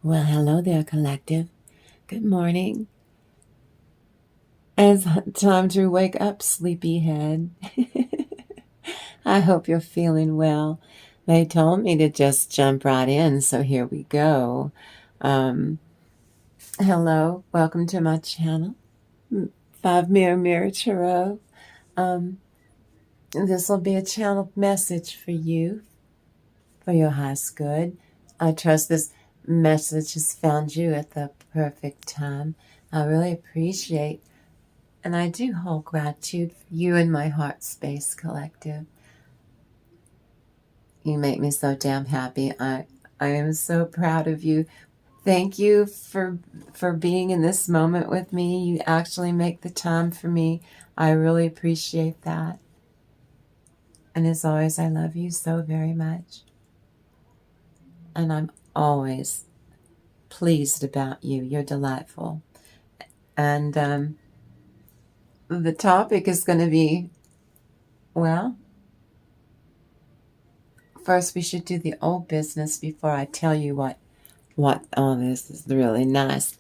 Well, hello there, collective. Good morning. It's time to wake up, sleepyhead. I hope you're feeling well. They told me to just jump right in, so here we go. Hello, welcome to my channel, Five Mirror Tarot. This will be a channeled message for you, for your highest good. I trust this message has found you at the perfect time. I really appreciate, and I do hold gratitude for you and my heart space collective. You make me so damn happy. I am so proud of you. Thank you for being in this moment with me. You actually make the time for me. I really appreciate that. And as always, I love you so very much. And I'm always pleased about you. You're delightful. And the topic is going to be, well, first we should do the old business before I tell you what, oh, this is really nice.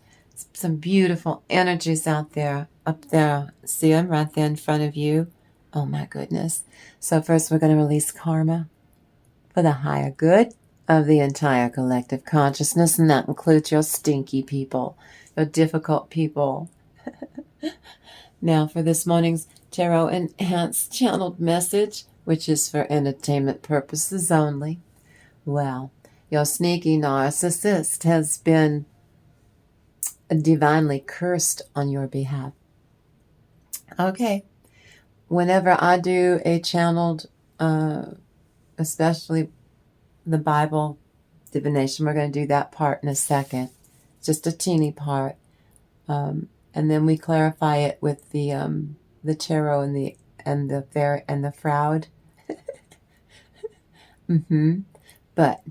Some beautiful energies out there, up there. See them right there in front of you. Oh my goodness. So first we're going to release karma for the higher good of the entire collective consciousness, and that includes your stinky people, your difficult people. Now for this morning's Tarot Enhanced Channeled Message, which is for entertainment purposes only. Well, your sneaky narcissist has been divinely cursed on your behalf. Okay. Whenever I do a channeled, especially the Bible divination, we're going to do that part in a second. Just a teeny part. And then we clarify it with the tarot and the fair and the fraud. But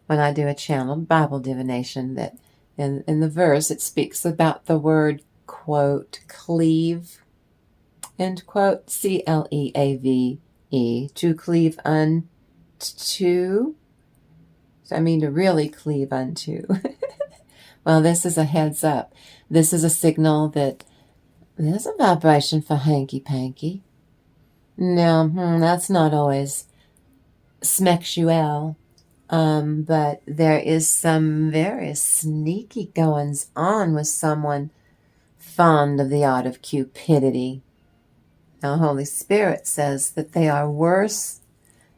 when I do a channeled Bible divination, that in the verse it speaks about the word, quote, cleave, end quote, CLEAVE, to cleave unto. I mean, to really cleave unto. Well, this is a heads up. This is a signal that there's a vibration for hanky-panky. Now, that's not always smexual, but there is some very sneaky goings on with someone fond of the art of cupidity. Now, Holy Spirit says that they are worse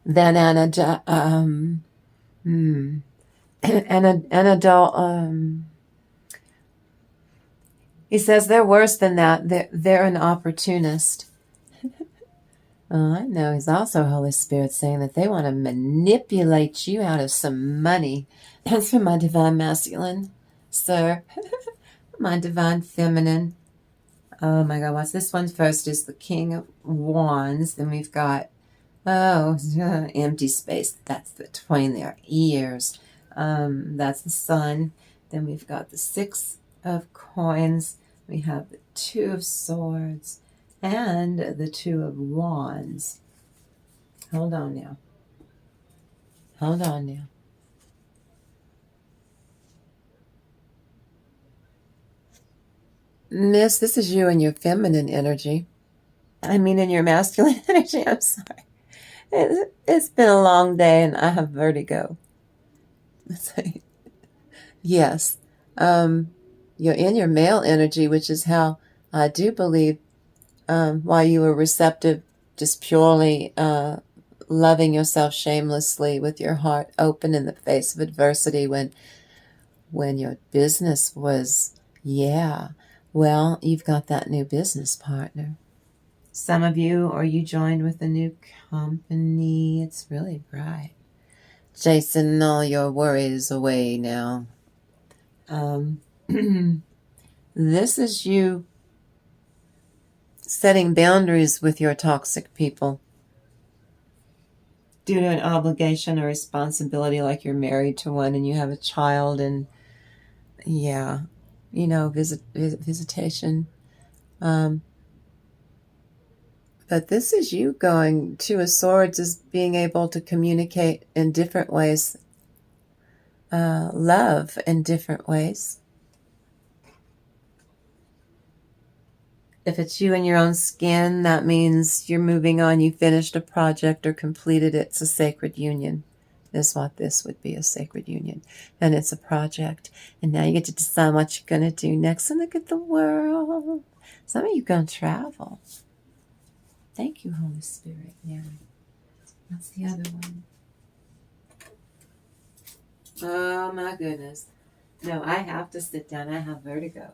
than an adult. He says they're worse than that. They're an opportunist. I know he's also Holy Spirit saying that they want to manipulate you out of some money. That's for my divine masculine, sir. My divine feminine. Oh my God, what's this one first? Is the King of Wands. Then we've got, empty space. That's between their ears. That's the Sun. Then we've got the Six of Coins. We have the Two of Swords and the Two of Wands. Hold on now. Miss, this is you and your feminine energy. I mean, in your masculine energy. I'm sorry. It's been a long day and I have vertigo. Yes. You're in your male energy, which is how I do believe why you were receptive, just purely loving yourself shamelessly with your heart open in the face of adversity when your business was, well, you've got that new business partner. Some of you, or you joined with a new company. It's really bright. Chasing all your worries away now. This is you setting boundaries with your toxic people due to an obligation or responsibility, like you're married to one and you have a child, and visitation. But this is you going to a Swords as being able to communicate in different ways love in different ways. If it's you in your own skin, that means you're moving on. You finished a project or completed it. It's a sacred union is what this would be, a sacred union. And it's a project. And now you get to decide what you're going to do next and look at the world. Some of you going to travel. Thank you, Holy Spirit. Yeah. That's the other one. Oh, my goodness. No, I have to sit down. I have vertigo.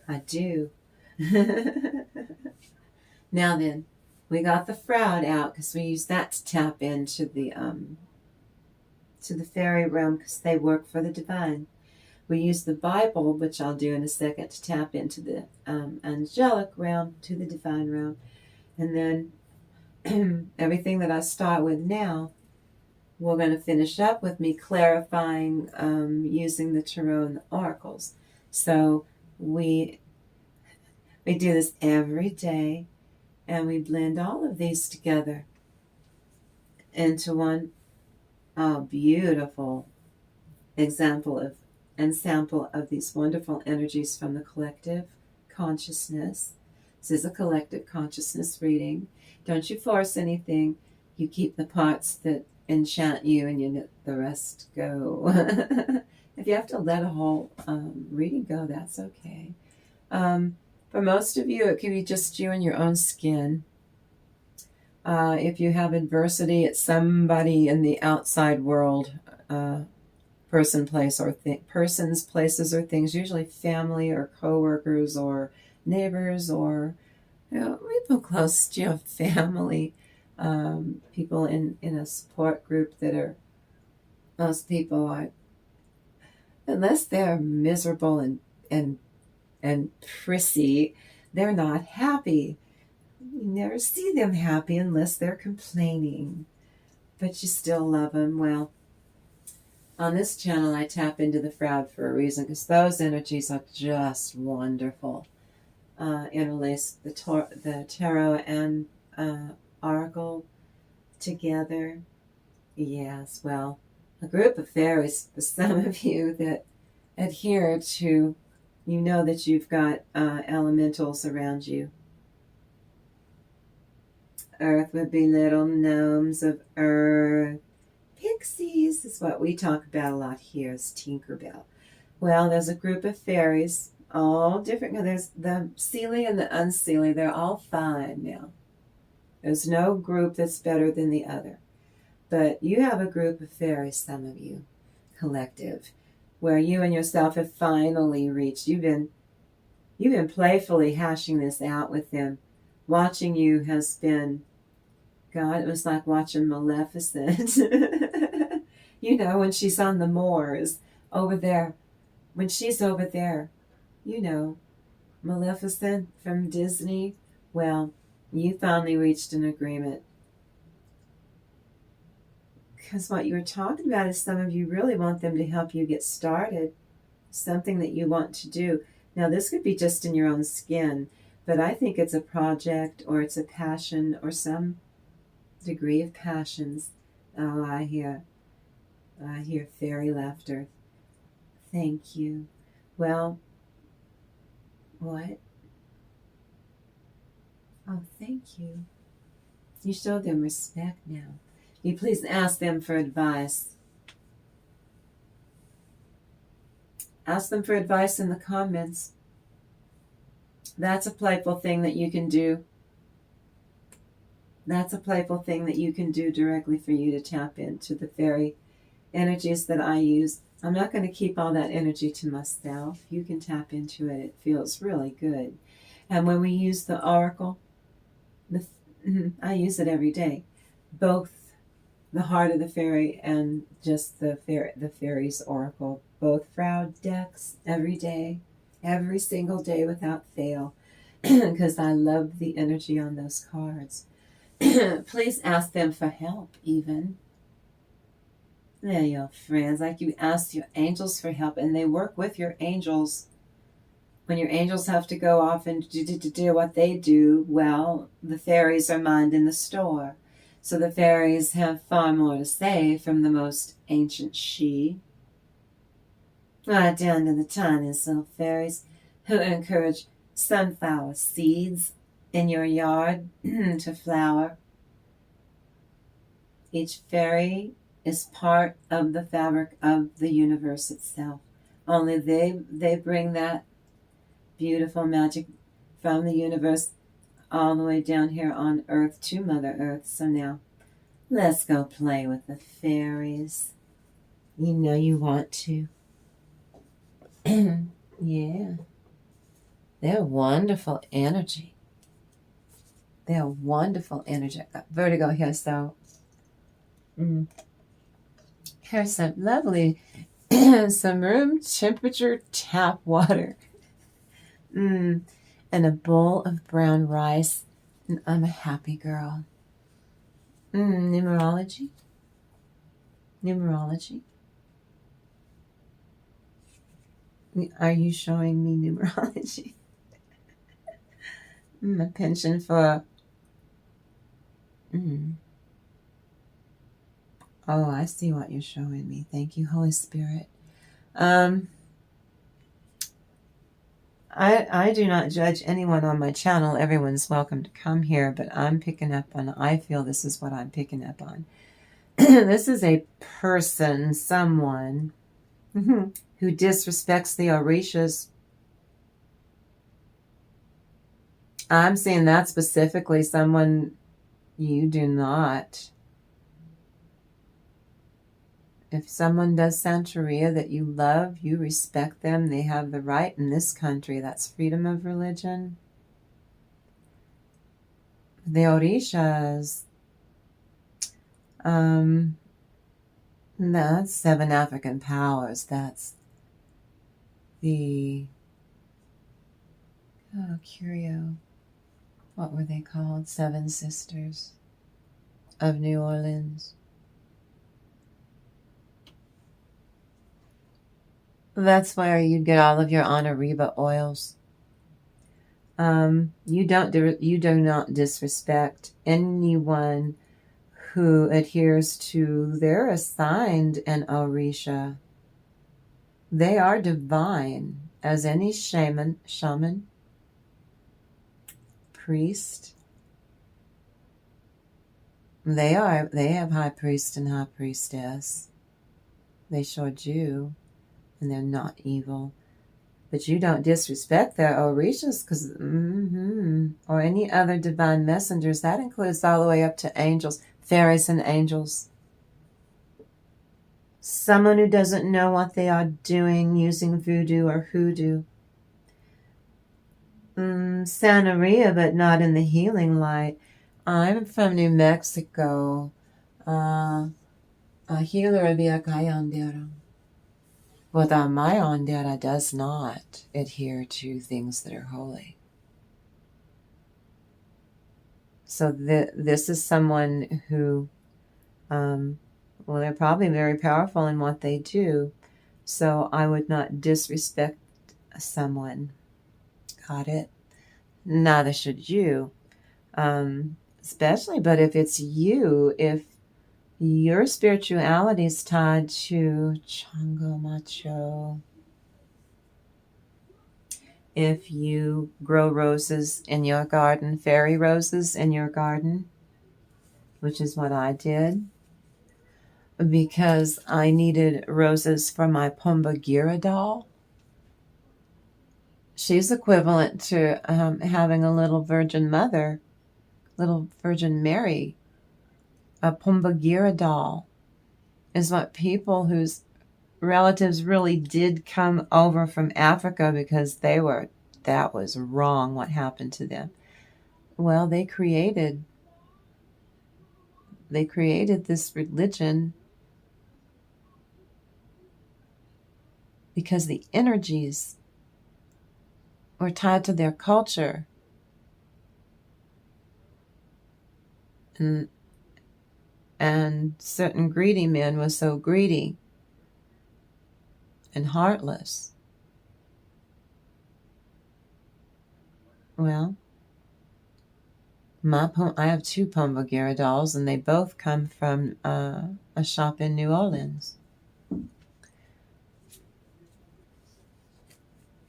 I do. Now then, we got the Fraud out because we use that to tap into the fairy realm because they work for the divine. We use the Bible, which I'll do in a second, to tap into the angelic realm, to the divine realm. And then everything that I start with now, we're going to finish up with me clarifying using the tarot and the oracles. So we do this every day, and we blend all of these together into one beautiful example of and sample of these wonderful energies from the collective consciousness. This is a collective consciousness reading. Don't you force anything. You keep the parts that enchant you and you let the rest go. If you have to let a whole reading go, that's okay. For most of you, it can be just you and your own skin. If you have adversity, it's somebody in the outside world, person, place, or persons, places, or things, usually family or coworkers or neighbors or people close to your family, people in a support group that are, most people are, unless they're miserable and prissy, they're not happy. You never see them happy unless they're complaining, but you still love them. Well, on this channel, I tap into the Fraud for a reason, because those energies are just wonderful. Interlace the tarot and oracle together. Yes, well, a group of fairies, for some of you that adhere to, you know that you've got elementals around you. Earth would be little gnomes of earth. Pixies is what we talk about a lot here, is Tinkerbell. Well, there's a group of fairies, all different. There's the Seelie and the Unseelie. They're all fine now. There's no group that's better than the other. But you have a group of fairies, some of you, collective, where you and yourself have finally reached. You've been playfully hashing this out with them. Watching you has been, God, it was like watching Maleficent. You know, when she's on the moors over there, when she's over there, you know, Maleficent from Disney. Well, you finally reached an agreement. Because what you were talking about is some of you really want them to help you get started, something that you want to do. Now, this could be just in your own skin, but I think it's a project or it's a passion or some degree of passions. Oh, I hear fairy laughter. Thank you. Well, what? Oh, thank you. You show them respect now. You please ask them for advice. Ask them for advice in the comments. That's a playful thing that you can do. That's a playful thing that you can do directly for you to tap into the fairy energies that I use. I'm not going to keep all that energy to myself. You can tap into it. It feels really good. And when we use the oracle, I use it every day. Both the heart of the fairy and just the fairy's oracle. Both Fraud decks every day, every single day without fail, because I love the energy on those cards. Please ask them for help, even. They're your friends, like you ask your angels for help, and they work with your angels. When your angels have to go off and do what they do, well, the fairies are minding the store. So the fairies have far more to say from the most ancient she. Down to the tiny little fairies who encourage sunflower seeds in your yard to flower. Each fairy is part of the fabric of the universe itself. Only they bring that beautiful magic from the universe all the way down here on Earth to Mother Earth. So now, let's go play with the fairies. You know you want to. Yeah. They're wonderful energy. They're wonderful energy. I got vertigo here, so here's some lovely, some room temperature tap water. And a bowl of brown rice. And I'm a happy girl. Numerology. Numerology. Are you showing me numerology? A penchant for... Oh, I see what you're showing me. Thank you, Holy Spirit. I do not judge anyone on my channel. Everyone's welcome to come here, but I'm picking up on, I feel this is what I'm picking up on. This is a person, someone, who disrespects the Orishas. I'm saying that specifically, someone you do not. If someone does Santeria that you love, you respect them, they have the right in this country. That's freedom of religion. The Orishas, that's 7 African powers. That's the, curio. What were they called? 7 Sisters of New Orleans. That's where you get all of your Anariba oils. You do not disrespect anyone who adheres to, they're assigned an Orisha. They are divine as any shaman, priest. They have high priest and high priestess. They sure do. And they're not evil. But you don't disrespect their Orishas, because, or any other divine messengers. That includes all the way up to angels, fairies and angels. Someone who doesn't know what they are doing using voodoo or hoodoo. Santeria, but not in the healing light. I'm from New Mexico. A healer would be a Kayandero. But my Ondera does not adhere to things that are holy. So this is someone who, they're probably very powerful in what they do. So I would not disrespect someone. Got it? Neither should you. Especially, but if it's you, if your spirituality is tied to Chango Macho. If you grow roses in your garden, fairy roses in your garden, which is what I did, because I needed roses for my Pumbagira doll. She's equivalent to having a little Virgin Mother, little Virgin Mary. A Pumbagira doll is what people whose relatives really did come over from Africa because that was wrong what happened to them. Well, they created this religion because the energies were tied to their culture. And certain greedy men were so greedy and heartless. Well, I have 2 Pumbagira dolls, and they both come from a shop in New Orleans.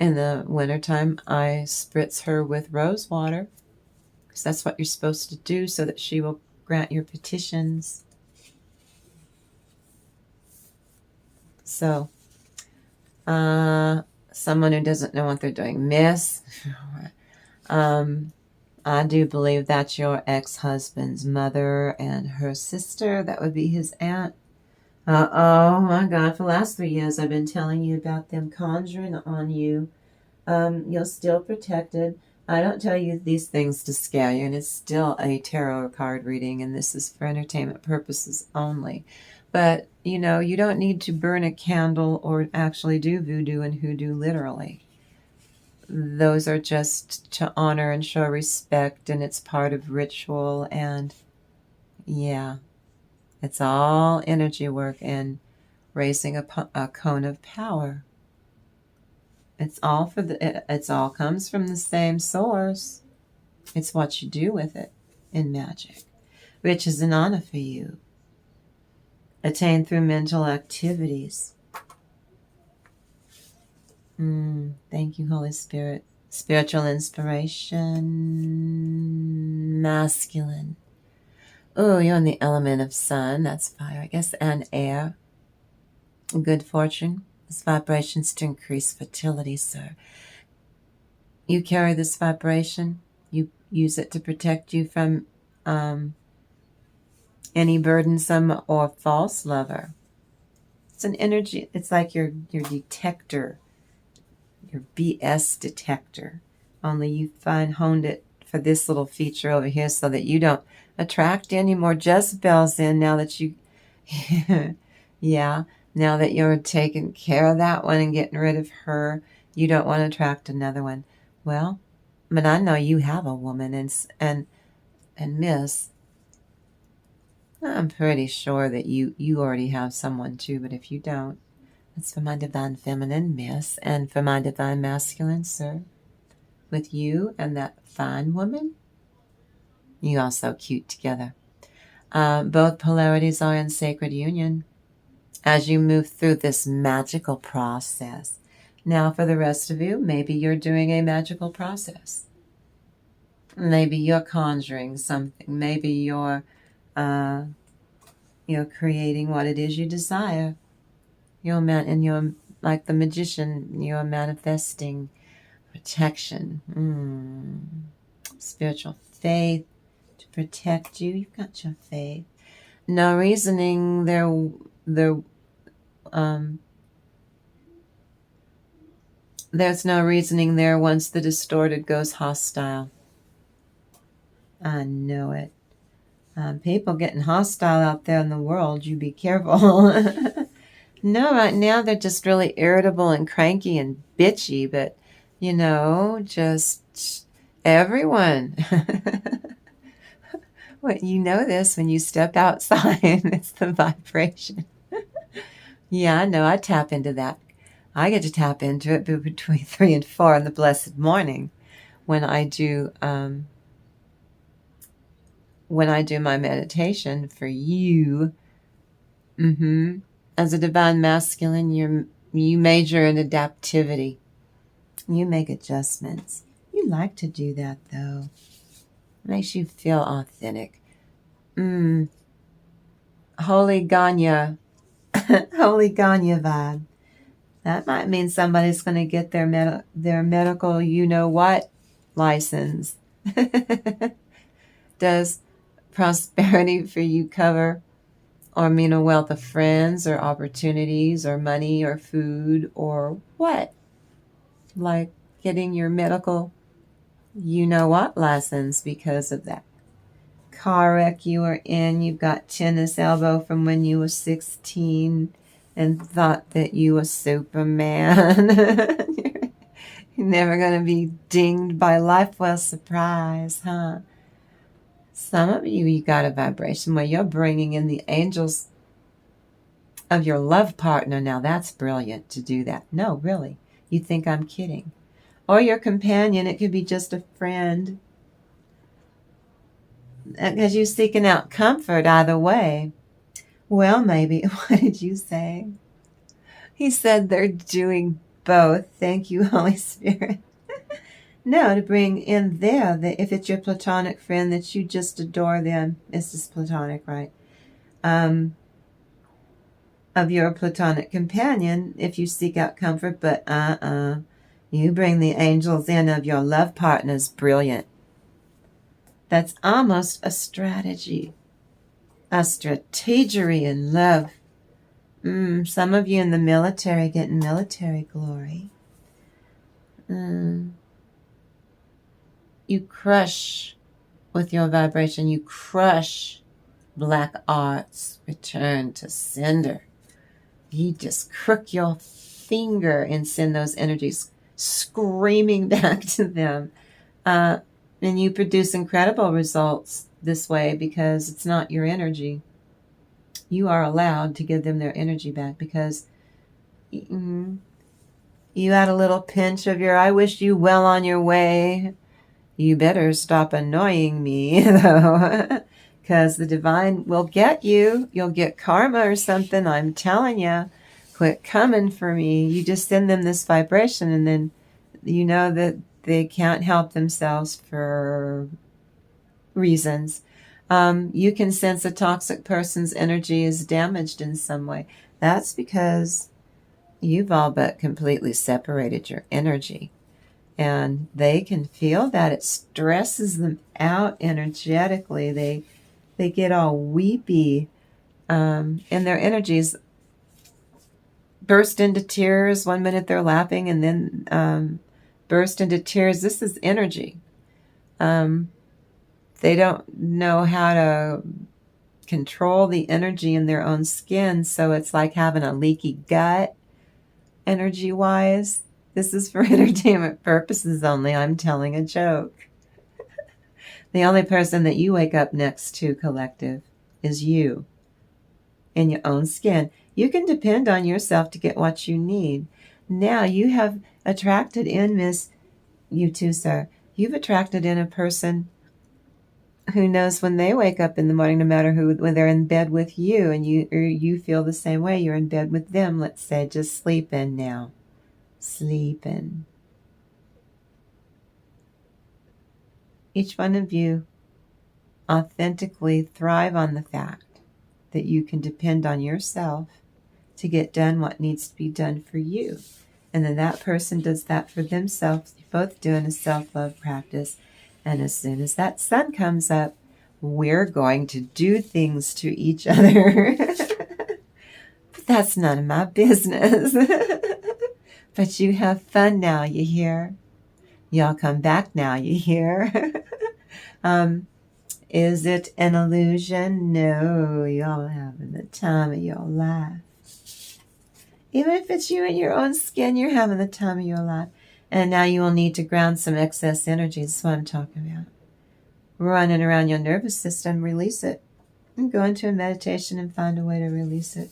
In the wintertime, I spritz her with rose water, because that's what you're supposed to do, so that she will grant your petitions. So, someone who doesn't know what they're doing, Miss, I do believe that's your ex-husband's mother and her sister. That would be his aunt. Oh my God, for the last 3 years I've been telling you about them conjuring on you. You're still protected. I don't tell you these things to scare you, and it's still a tarot card reading, and this is for entertainment purposes only. But, you know, you don't need to burn a candle or actually do voodoo and hoodoo literally. Those are just to honor and show respect, and it's part of ritual, and yeah, it's all energy work and raising a cone of power. It's all it's all comes from the same source. It's what you do with it in magic, which is an honor for you. Attained through mental activities. Thank you, Holy Spirit. Spiritual inspiration. Masculine. Oh, you're in the element of sun. That's fire, I guess, and air. Good fortune. This vibration's to increase fertility, sir. You carry this vibration. You use it to protect you from any burdensome or false lover. It's an energy. It's like your detector, your BS detector. Only you honed it for this little feature over here, so that you don't attract any more Jezebels in. Now that you, yeah. Now that you're taking care of that one and getting rid of her, you don't want to attract another one. Well, but I know you have a woman, and Miss, I'm pretty sure that you already have someone too, but if you don't, that's for my divine feminine, Miss, and for my divine masculine, sir. With you and that fine woman, you all so cute together. Both polarities are in sacred union as you move through this magical process. Now, for the rest of you, maybe you're doing a magical process. Maybe you're conjuring something. Maybe you're creating what it is you desire. You're like the magician. You're manifesting protection, spiritual faith to protect you. You've got your faith. No reasoning there's no reasoning there once the distorted goes hostile. I know it. People getting hostile out there in the world, you be careful. No, right now they're just really irritable and cranky and bitchy, but, just everyone. Well, you know this when you step outside. It's the vibration. Yeah, I know. I tap into that. I get to tap into it between 3 and 4 in the blessed morning when I do my meditation for you. As a divine masculine, you major in adaptivity. You make adjustments. You like to do that, though. It makes you feel authentic. Holy Ganya. Holy Ganya vibe. That might mean somebody's going to get their medical you-know-what license. Does prosperity for you cover or mean a wealth of friends or opportunities or money or food or what? Like getting your medical you-know-what license because of that car wreck you were in. You've got tennis elbow from when you were 16 and thought that you were Superman. You're never going to be dinged by life. Well, surprise, huh? Some of you got a vibration where you're bringing in the angels of your love partner. Now, that's brilliant to do that. No, really. You think I'm kidding. Or your companion. It could be just a friend. Because you're seeking out comfort either way. Well, maybe. What did you say? He said they're doing both. Thank you, Holy Spirit. No, to bring in there that if it's your platonic friend that you just adore them, it's just platonic, right? Of your platonic companion, if you seek out comfort, but you bring the angels in of your love partners. Brilliant. That's almost a strategy, a strategery in love. Some of you in the military getting military glory. You crush with your vibration. You crush black arts. Return to sender. You just crook your finger and send those energies screaming back to them. And you produce incredible results this way because it's not your energy. You are allowed to give them their energy back because you had a little pinch of your, I wish you well on your way. You better stop annoying me, though, because the divine will get you. You'll get karma or something, I'm telling you. Quit coming for me. You just send them this vibration, and then you know that they can't help themselves for reasons. You can sense a toxic person's energy is damaged in some way. That's because you've all but completely separated your energy. And they can feel that. It stresses them out energetically. They get all weepy. And their energies burst into tears. 1 minute they're laughing and then burst into tears. This is energy. They don't know how to control the energy in their own skin. So it's like having a leaky gut energy-wise. This is for entertainment purposes only. I'm telling a joke. The only person that you wake up next to, collective, is you. In your own skin. You can depend on yourself to get what you need. Now you have attracted in, Miss, you too, sir. You've attracted in a person who knows when they wake up in the morning, no matter who, when they're in bed with you, and you feel the same way. You're in bed with them, let's say, just sleeping now. Sleeping. Each one of you authentically thrive on the fact that you can depend on yourself to get done what needs to be done for you. And then that person does that for themselves. You're both doing a self-love practice. And as soon as that sun comes up, we're going to do things to each other. But that's none of my business. But you have fun now, you hear? Y'all come back now, you hear? Is it an illusion? No, y'all having the time of your life. Even if it's you in your own skin, you're having the time of your life. And now you will need to ground some excess energy. That's what I'm talking about. Running around your nervous system, release it. And go into a meditation and find a way to release it.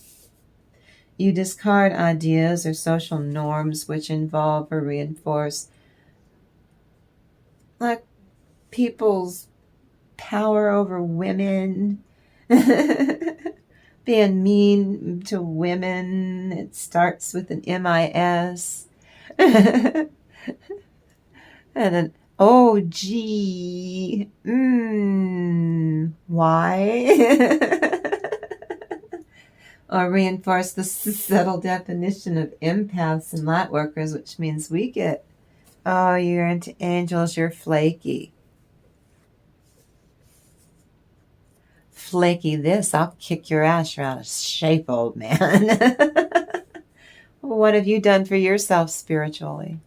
You discard ideas or social norms which involve or reinforce like people's power over women, being mean to women. It starts with an MIS. And an OG. Why? Or reinforce the subtle definition of empaths and light workers, which means we get, oh, you're into angels, you're flaky. Flaky this, I'll kick your ass. You're out of shape, old man. What have you done for yourself spiritually?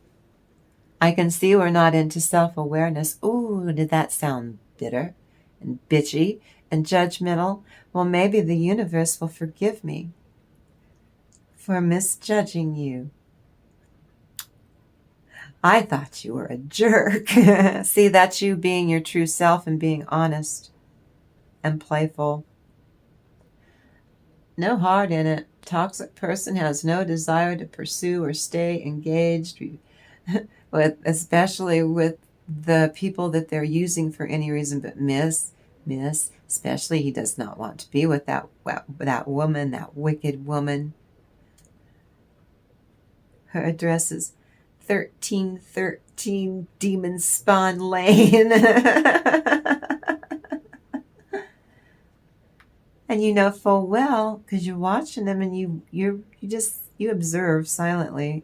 I can see we're not into self-awareness. Ooh, did that sound bitter and bitchy and judgmental? Well, maybe the universe will forgive me for misjudging you. I thought you were a jerk. See, that's you being your true self and being honest and playful. No heart in it. Toxic person has no desire to pursue or stay engaged with, especially with the people that they're using for any reason. But miss, especially he does not want to be with that woman, that wicked woman. Her address is 1313 Demon Spawn Lane. And you know full well, because you're watching them and you observe silently.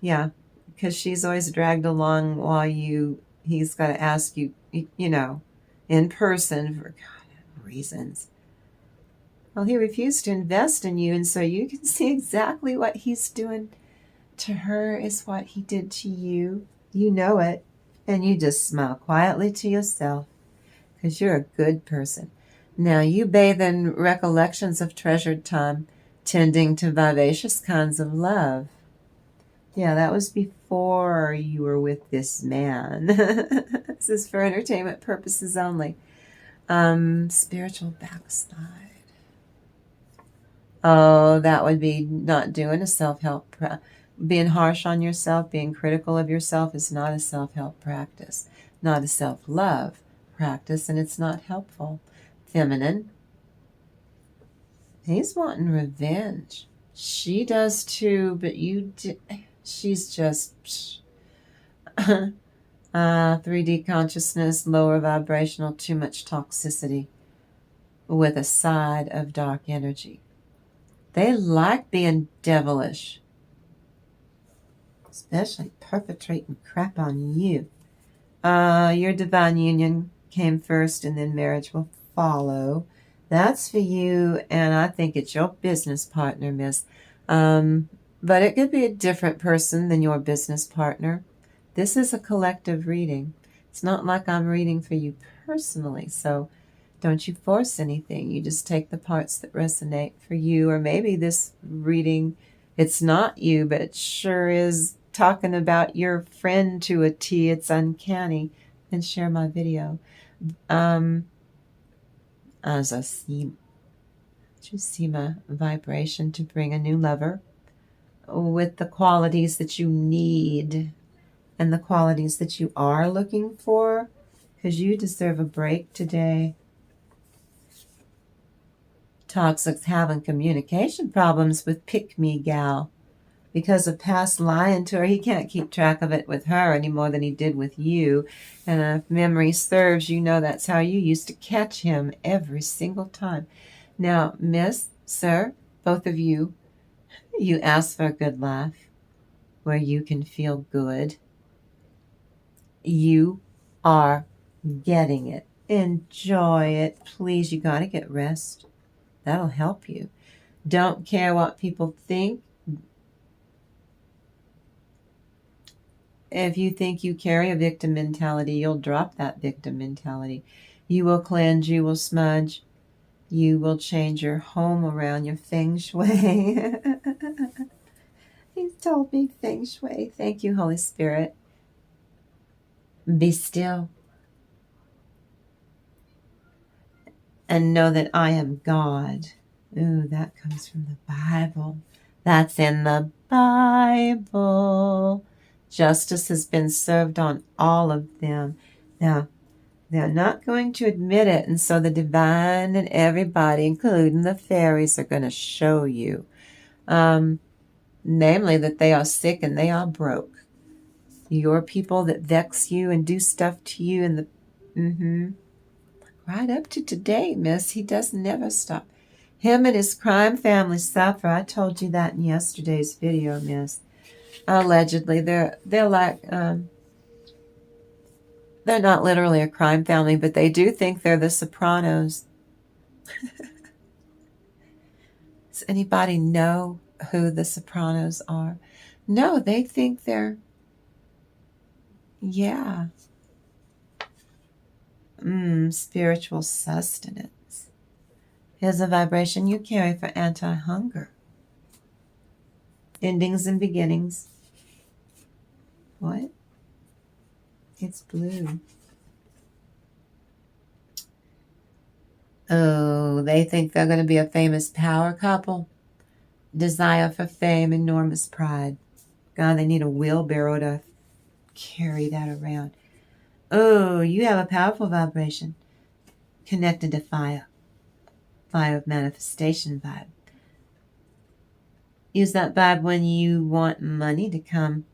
Yeah, because she's always dragged along while he's got to ask you, in person for reasons. Well, he refused to invest in you, and so you can see exactly what he's doing to her is what he did to you. You know it, and you just smile quietly to yourself because you're a good person. Now you bathe in recollections of treasured time, tending to vivacious kinds of love. Yeah, that was before you were with this man. This is for entertainment purposes only. Spiritual backslide. Oh, that would be not doing a self-help being harsh on yourself, being critical of yourself is not a self-help practice, not a self-love practice, and it's not helpful. Feminine. He's wanting revenge. She does too, but she's just 3D consciousness, lower vibrational, too much toxicity with a side of dark energy. They like being devilish, especially perpetrating crap on you. Your divine union came first and then marriage will follow. That's for you, and I think it's your business partner, miss. But it could be a different person than your business partner. This is a collective reading. It's not like I'm reading for you personally, so don't you force anything. You just take the parts that resonate for you, or maybe this reading, it's not you, but it sure is talking about your friend to a T. It's uncanny. And share my video. As I see my vibration to bring a new lover with the qualities that you need and the qualities that you are looking for, because you deserve a break today. Toxic's having communication problems with pick-me gal because of past lying to her. He can't keep track of it with her any more than he did with you. And if memory serves, you know that's how you used to catch him every single time. Now, miss, sir, both of you, you ask for a good life where you can feel good. You are getting it. Enjoy it. Please, you got to get rest. That'll help you. Don't care what people think. If you think you carry a victim mentality, you'll drop that victim mentality. You will cleanse, you will smudge, you will change your home around, your feng shui. He told me feng shui. Thank you, Holy Spirit. Be still. And know that I am God. Ooh, that comes from the Bible. That's in the Bible. Justice has been served on all of them. Now, they're not going to admit it, and so the divine and everybody, including the fairies, are going to show you. Namely, that they are sick and they are broke. Your people that vex you and do stuff to you and right up to today, miss, he does never stop. Him and his crime family suffer. I told you that in yesterday's video, miss. Allegedly, they're like, they're not literally a crime family, but they do think they're the Sopranos. Does anybody know who the Sopranos are? No, they think they're, spiritual sustenance. Here's a vibration you carry for anti-hunger. Endings and beginnings. What? It's blue. Oh, they think they're going to be a famous power couple. Desire for fame, enormous pride. God, they need a wheelbarrow to carry that around. Oh, you have a powerful vibration connected to fire. Fire of manifestation vibe. Use that vibe when you want money to come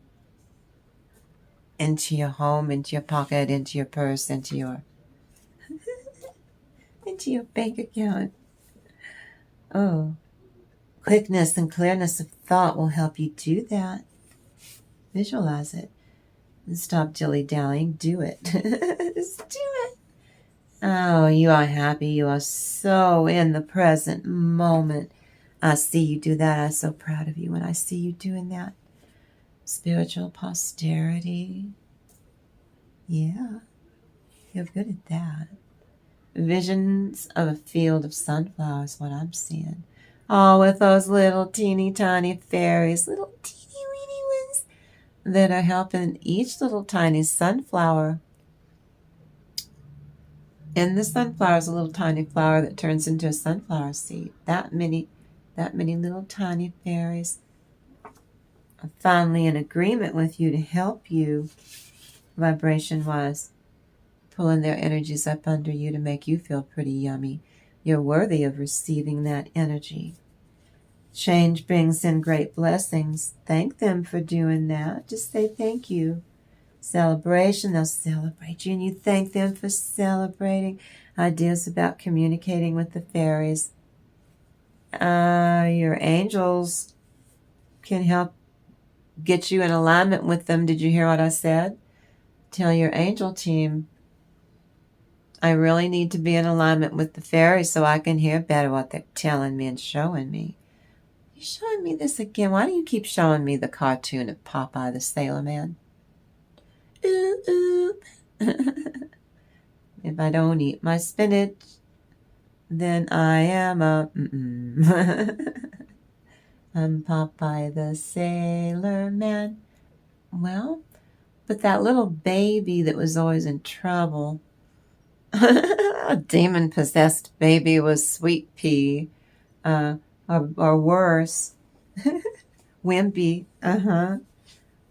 into your home, into your pocket, into your purse, into your bank account. Oh, quickness and clearness of thought will help you do that. Visualize it. And stop dilly-dallying. Do it. Just do it. Oh, you are happy. You are so in the present moment. I see you do that. I'm so proud of you when I see you doing that. Spiritual posterity. Yeah, you're good at that. Visions of a field of sunflowers, what I'm seeing. Oh, with those little teeny tiny fairies, little teeny weeny ones that are helping each little tiny sunflower. And the sunflower is a little tiny flower that turns into a sunflower seed. That many little tiny fairies are finally in agreement with you to help you vibration-wise, pulling their energies up under you to make you feel pretty yummy. You're worthy of receiving that energy. Change brings in great blessings. Thank them for doing that. Just say thank you. Celebration, they'll celebrate you, and you thank them for celebrating. Ideas about communicating with the fairies. Your angels can help get you in alignment with them. Did you hear what I said? Tell your angel team, I really need to be in alignment with the fairies so I can hear better what they're telling me and showing me. You're showing me this again. Why do you keep showing me the cartoon of Popeye the Sailor Man? Ooh, ooh. If I don't eat my spinach, then I am a I'm Popeye the Sailor Man. Well, but that little baby that was always in trouble, a demon-possessed baby was Sweet Pea, or worse, Wimpy.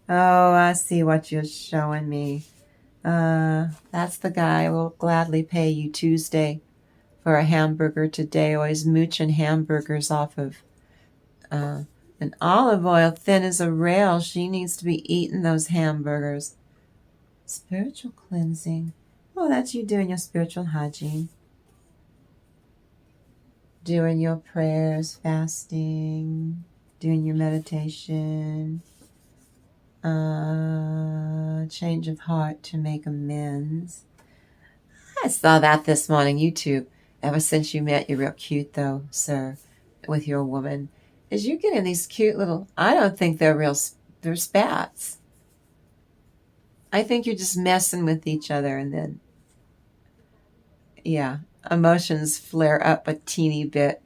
Oh, I see what you're showing me. That's the guy who will gladly pay you Tuesday for a hamburger today. Always mooching hamburgers off of an olive oil thin as a rail. She needs to be eating those hamburgers. Spiritual cleansing. Oh, that's you doing your spiritual hygiene. Doing your prayers, fasting, doing your meditation. Change of heart to make amends. I saw that this morning, YouTube. Ever since you met, you're real cute though, sir, with your woman. Is you getting these cute little, I don't think they're real, they're spats. I think you're just messing with each other, and then, yeah, emotions flare up a teeny bit,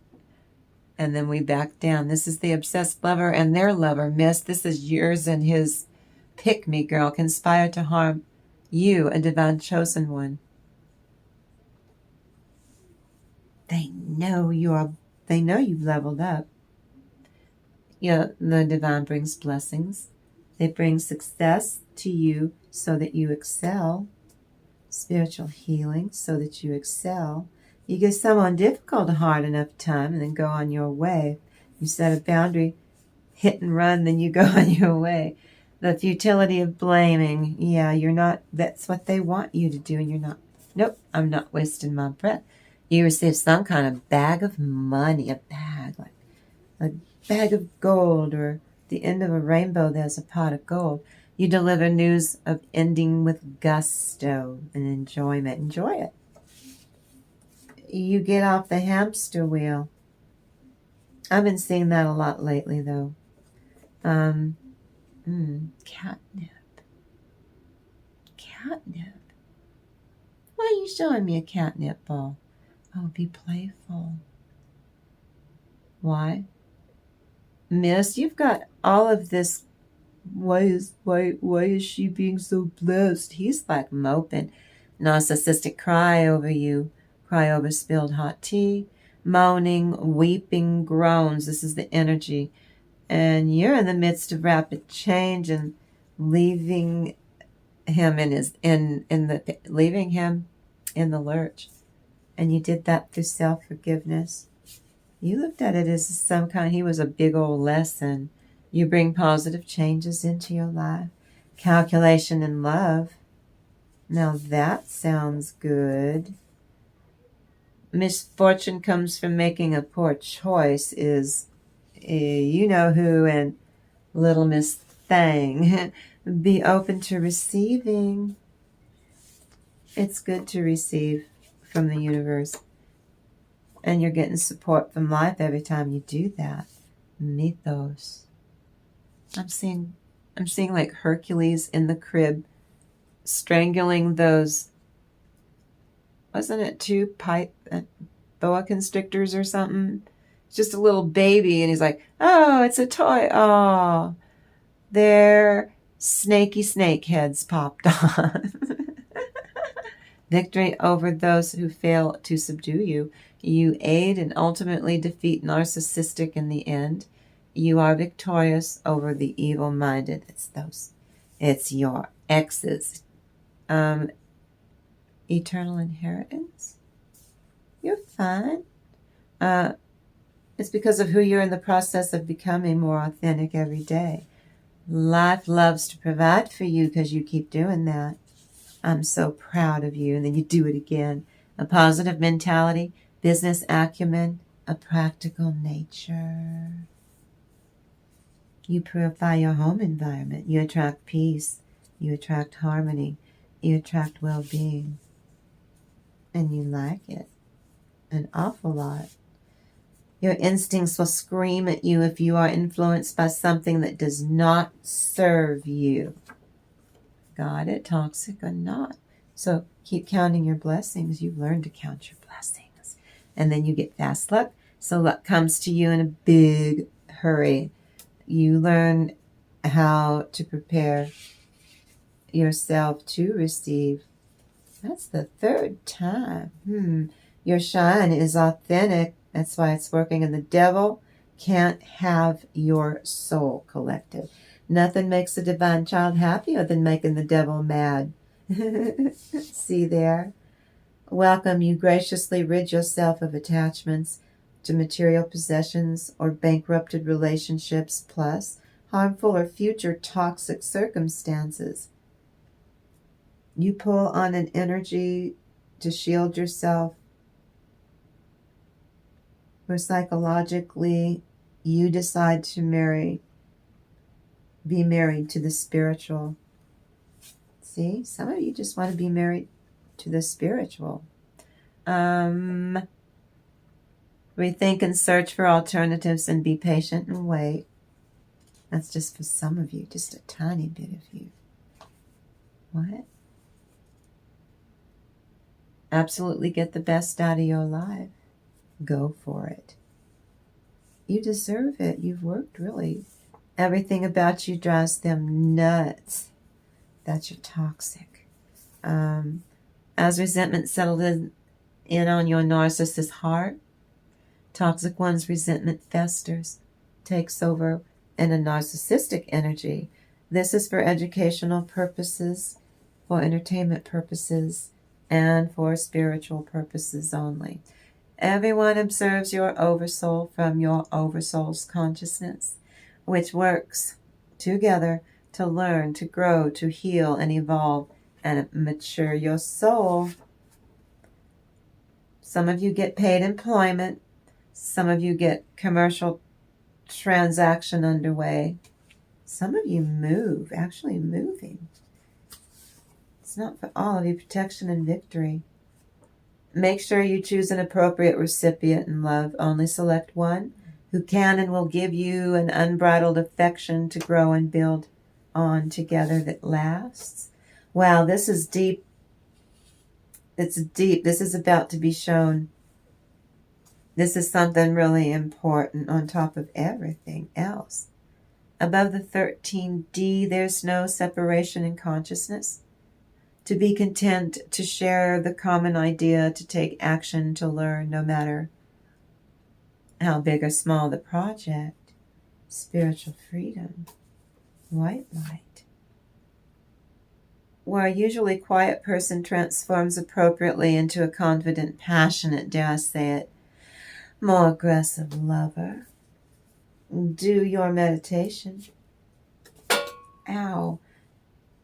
and then we back down. This is the obsessed lover and their lover, miss. This is yours and his pick-me girl, conspire to harm you, a divine chosen one. They know you've leveled up. Yeah, the divine brings blessings. They bring success to you so that you excel. Spiritual healing so that you excel. You give someone difficult a hard enough time and then go on your way. You set a boundary, hit and run, then you go on your way. The futility of blaming. Yeah, you're not, that's what they want you to do, and you're not. Nope, I'm not wasting my breath. You receive some kind of bag of money, a bag, like a bag of gold, or at the end of a rainbow there's a pot of gold. You deliver news of ending with gusto and enjoyment. Enjoy it. You get off the hamster wheel. I've been seeing that a lot lately, though. Catnip. Catnip. Why are you showing me a catnip ball? Oh, be playful. Why? Miss, you've got all of this. Why is she being so blessed? He's like moping. Narcissistic cry over you. Cry over spilled hot tea. Moaning, weeping groans. This is the energy. And you're in the midst of rapid change and leaving him leaving him in the lurch. And you did that through self-forgiveness. You looked at it as some kind, he was a big old lesson. You bring positive changes into your life. Calculation and love. Now that sounds good. Misfortune comes from making a poor choice is you know who and Little Miss Thang. Be open to receiving. It's good to receive from the universe. And you're getting support from life every time you do that. Mythos. I'm seeing like Hercules in the crib strangling those, wasn't it two boa constrictors or something? It's just a little baby and he's like, oh, it's a toy. Oh, their snaky snake heads popped on. Victory over those who fail to subdue you. You aid and ultimately defeat narcissistic in the end. You are victorious over the evil-minded. It's your exes. Eternal inheritance. You're fine. It's because of who you're in the process of becoming more authentic every day. Life loves to provide for you because you keep doing that. I'm so proud of you. And then you do it again. A positive mentality, business acumen, a practical nature. You purify your home environment. You attract peace. You attract harmony. You attract well-being. And you like it an awful lot. Your instincts will scream at you if you are influenced by something that does not serve you. Got it? Toxic or not. So keep counting your blessings. You've learned to count your blessings. And then you get fast luck. So luck comes to you in a big hurry. You learn how to prepare yourself to receive. That's the third time. Your shine is authentic. That's why it's working. And the devil can't have your soul collective. Nothing makes a divine child happier than making the devil mad. See there? Welcome. You graciously rid yourself of attachments to material possessions or bankrupted relationships, plus harmful or future toxic circumstances. You pull on an energy to shield yourself, where psychologically you decide to be married to the spiritual. See, some of you just want to be married to the spiritual. Rethink and search for alternatives and be patient and wait. That's just for some of you, just a tiny bit of you. What? Absolutely get the best out of your life. Go for it. You deserve it. You've worked really. Everything about you drives them nuts. That's your toxic. As resentment settled in on your narcissist heart, toxic one's resentment festers, takes over in a narcissistic energy. This is for educational purposes, for entertainment purposes, and for spiritual purposes only. Everyone observes your oversoul from your oversoul's consciousness, which works together to learn, to grow, to heal, and evolve, and mature your soul. Some of you get paid employment. Some of you get commercial transaction underway. Some of you move, actually moving. It's not for all of you. Protection and victory. Make sure you choose an appropriate recipient in love. Only select one who can and will give you an unbridled affection to grow and build on together that lasts. Wow, this is deep. It's deep. This is about to be shown. This is something really important on top of everything else. Above the 13D, there's no separation in consciousness. To be content, to share the common idea, to take action, to learn, no matter how big or small the project. Spiritual freedom. White light. Where a usually quiet person transforms appropriately into a confident, passionate, dare I say it, more aggressive lover. Do your meditation. Ow.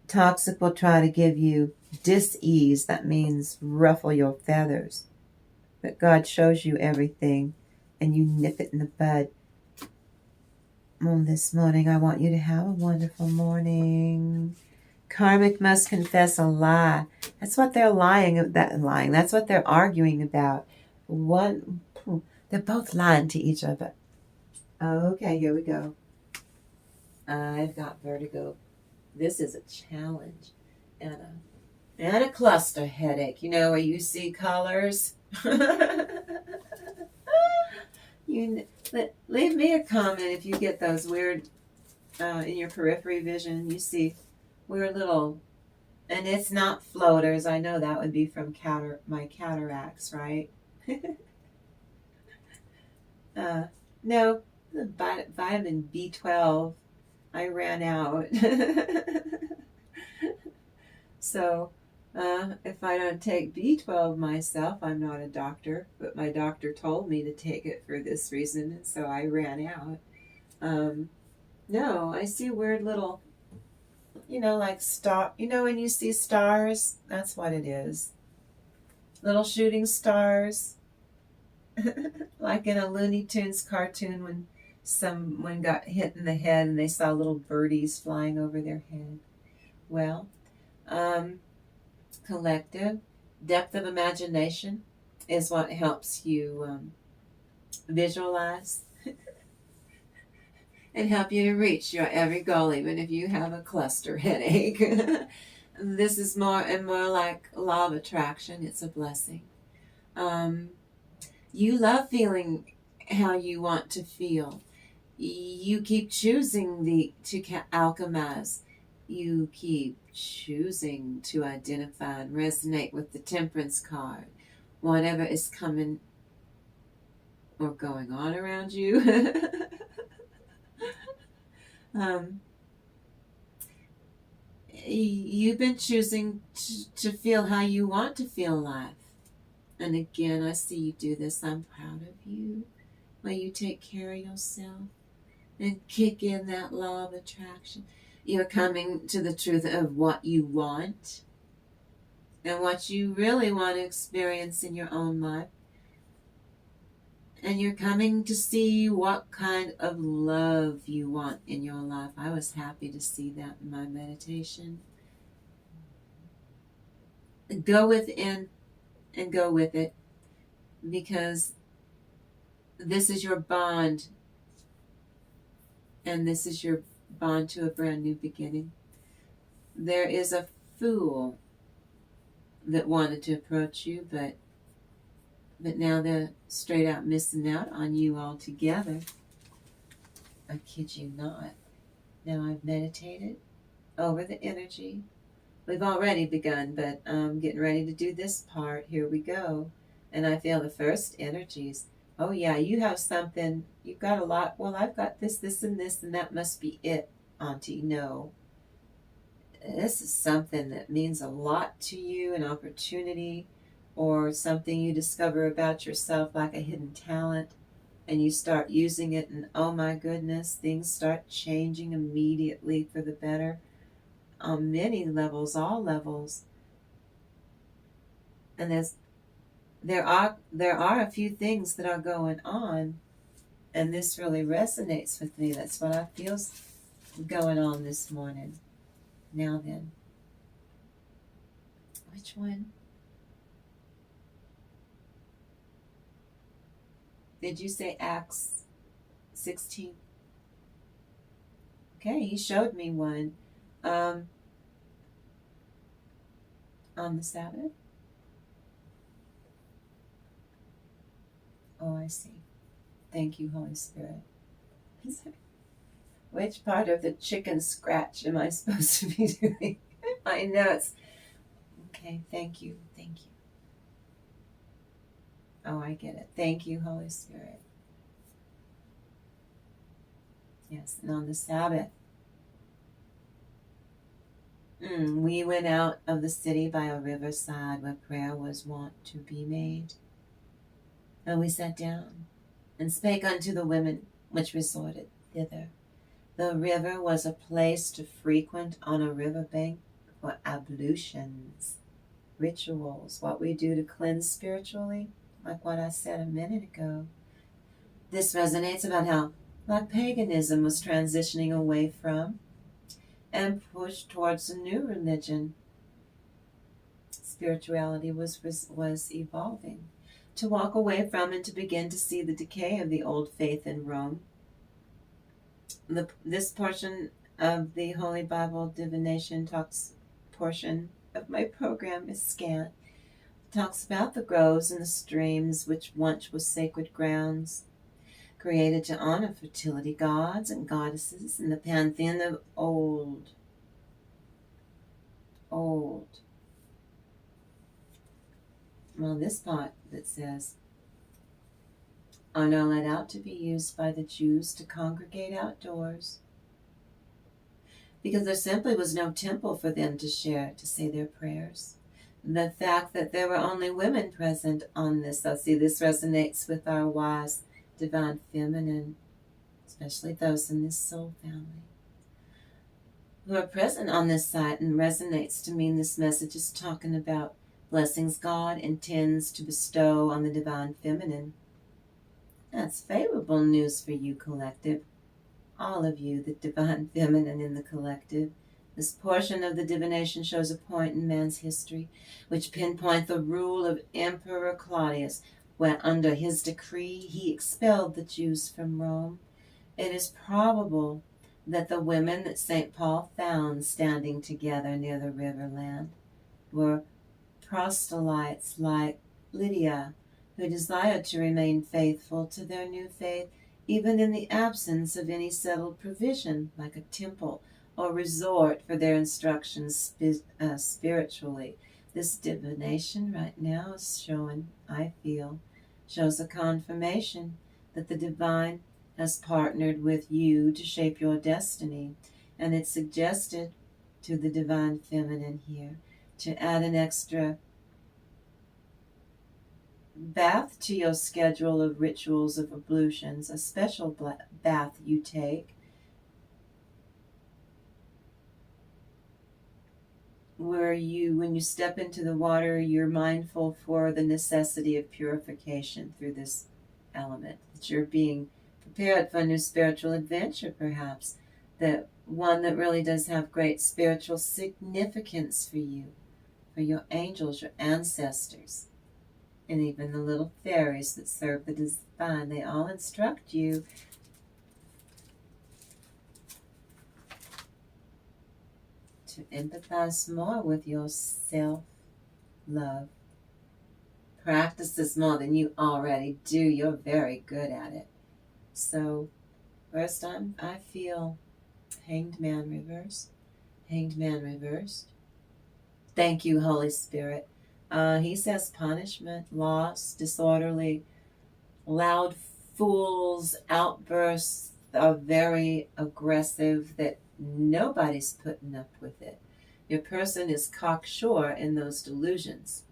Toxic will try to give you dis-ease. That means ruffle your feathers. But God shows you everything and you nip it in the bud. This morning, I want you to have a wonderful morning. Karmic must confess a lie. That's what they're lying. That's what they're arguing about. They're both lying to each other. Okay, here we go. I've got vertigo. This is a challenge and a cluster headache. You know, where you see colors. Leave me a comment if you get those weird in your periphery vision. You see weird little, and it's not floaters. I know that would be from my cataracts, right? No, the vitamin B12. I ran out. So if I don't take B12 myself, I'm not a doctor, but my doctor told me to take it for this reason, and so I ran out. No, I see weird little, like star. When you see stars, that's what it is. Little shooting stars, like in a Looney Tunes cartoon when someone got hit in the head and they saw little birdies flying over their head. Well, collective depth of imagination is what helps you visualize and help you to reach your every goal, even if you have a cluster headache. This is more and more like law of attraction. It's a blessing. You love feeling how you want to feel. You keep choosing to alchemize. You keep choosing to identify and resonate with the Temperance card. Whatever is coming or going on around you. You've been choosing to feel how you want to feel life. And again, I see you do this. I'm proud of you. Where you take care of yourself and kick in that law of attraction. You're coming to the truth of what you want and what you really want to experience in your own life. And you're coming to see what kind of love you want in your life. I was happy to see that in my meditation. Go within and go with it, because this is your bond, and this is your bond to a brand new beginning. There is a fool that wanted to approach you, but now they're straight out missing out on you altogether. I kid you not. Now I've meditated over the energy. We've already begun, but I'm getting ready to do this part. Here we go. And I feel the first energies. Oh yeah, you have something. You've got a lot. Well, I've got this, and this, and that must be it, Auntie. No. This is something that means a lot to you, an opportunity, or something you discover about yourself, like a hidden talent, and you start using it, and oh my goodness, things start changing immediately for the better on many levels, all levels. And there are a few things that are going on, and this really resonates with me. That's what I feel's going on this morning. Now then, which one? Did you say Acts 16? Okay, he showed me one on the Sabbath. Oh, I see. Thank you, Holy Spirit. Which part of the chicken scratch am I supposed to be doing? I know it's... Okay, thank you. Oh, I get it. Thank you, Holy Spirit. Yes, and on the Sabbath, we went out of the city by a riverside where prayer was wont to be made. And we sat down. and spake unto the women which resorted thither. The river was a place to frequent on a river bank for ablutions, rituals, what we do to cleanse spiritually, like what I said a minute ago. This resonates about how Black paganism was transitioning away from and pushed towards a new religion. Spirituality was evolving. To walk away from and to begin to see the decay of the old faith in Rome. This portion of the Holy Bible Divination Talks portion of my program is scant. Talks about the groves and the streams which once was sacred grounds, created to honor fertility gods and goddesses in the pantheon of old. Well, this part that says, are now let out to be used by the Jews to congregate outdoors, because there simply was no temple for them to share, to say their prayers. The fact that there were only women present on this, so see, this resonates with our wise divine feminine, especially those in this soul family, who are present on this site, and resonates to mean this message is talking about blessings God intends to bestow on the divine feminine. That's favorable news for you, collective. All of you, the divine feminine in the collective. This portion of the divination shows a point in man's history which pinpoint the rule of Emperor Claudius, where under his decree he expelled the Jews from Rome. It is probable that the women that St. Paul found standing together near the riverland were proselytes like Lydia, who desired to remain faithful to their new faith, even in the absence of any settled provision, like a temple or resort for their instructions spiritually. This divination right now is showing, I feel, shows a confirmation that the divine has partnered with you to shape your destiny, and it suggested to the divine feminine here to add an extra bath to your schedule of rituals of ablutions, a special bath you take, where you, when you step into the water, you're mindful for the necessity of purification through this element, that you're being prepared for a new spiritual adventure, perhaps, that one that really does have great spiritual significance for you, for your angels, your ancestors, and even the little fairies that serve the divine. They all instruct you to empathize more with your self-love. Practice this more than you already do. You're very good at it. So, first I feel Hanged Man reversed. Hanged Man reversed. Thank you, Holy Spirit. He says punishment, loss, disorderly, loud fools, outbursts are very aggressive, that nobody's putting up with it. Your person is cocksure in those delusions.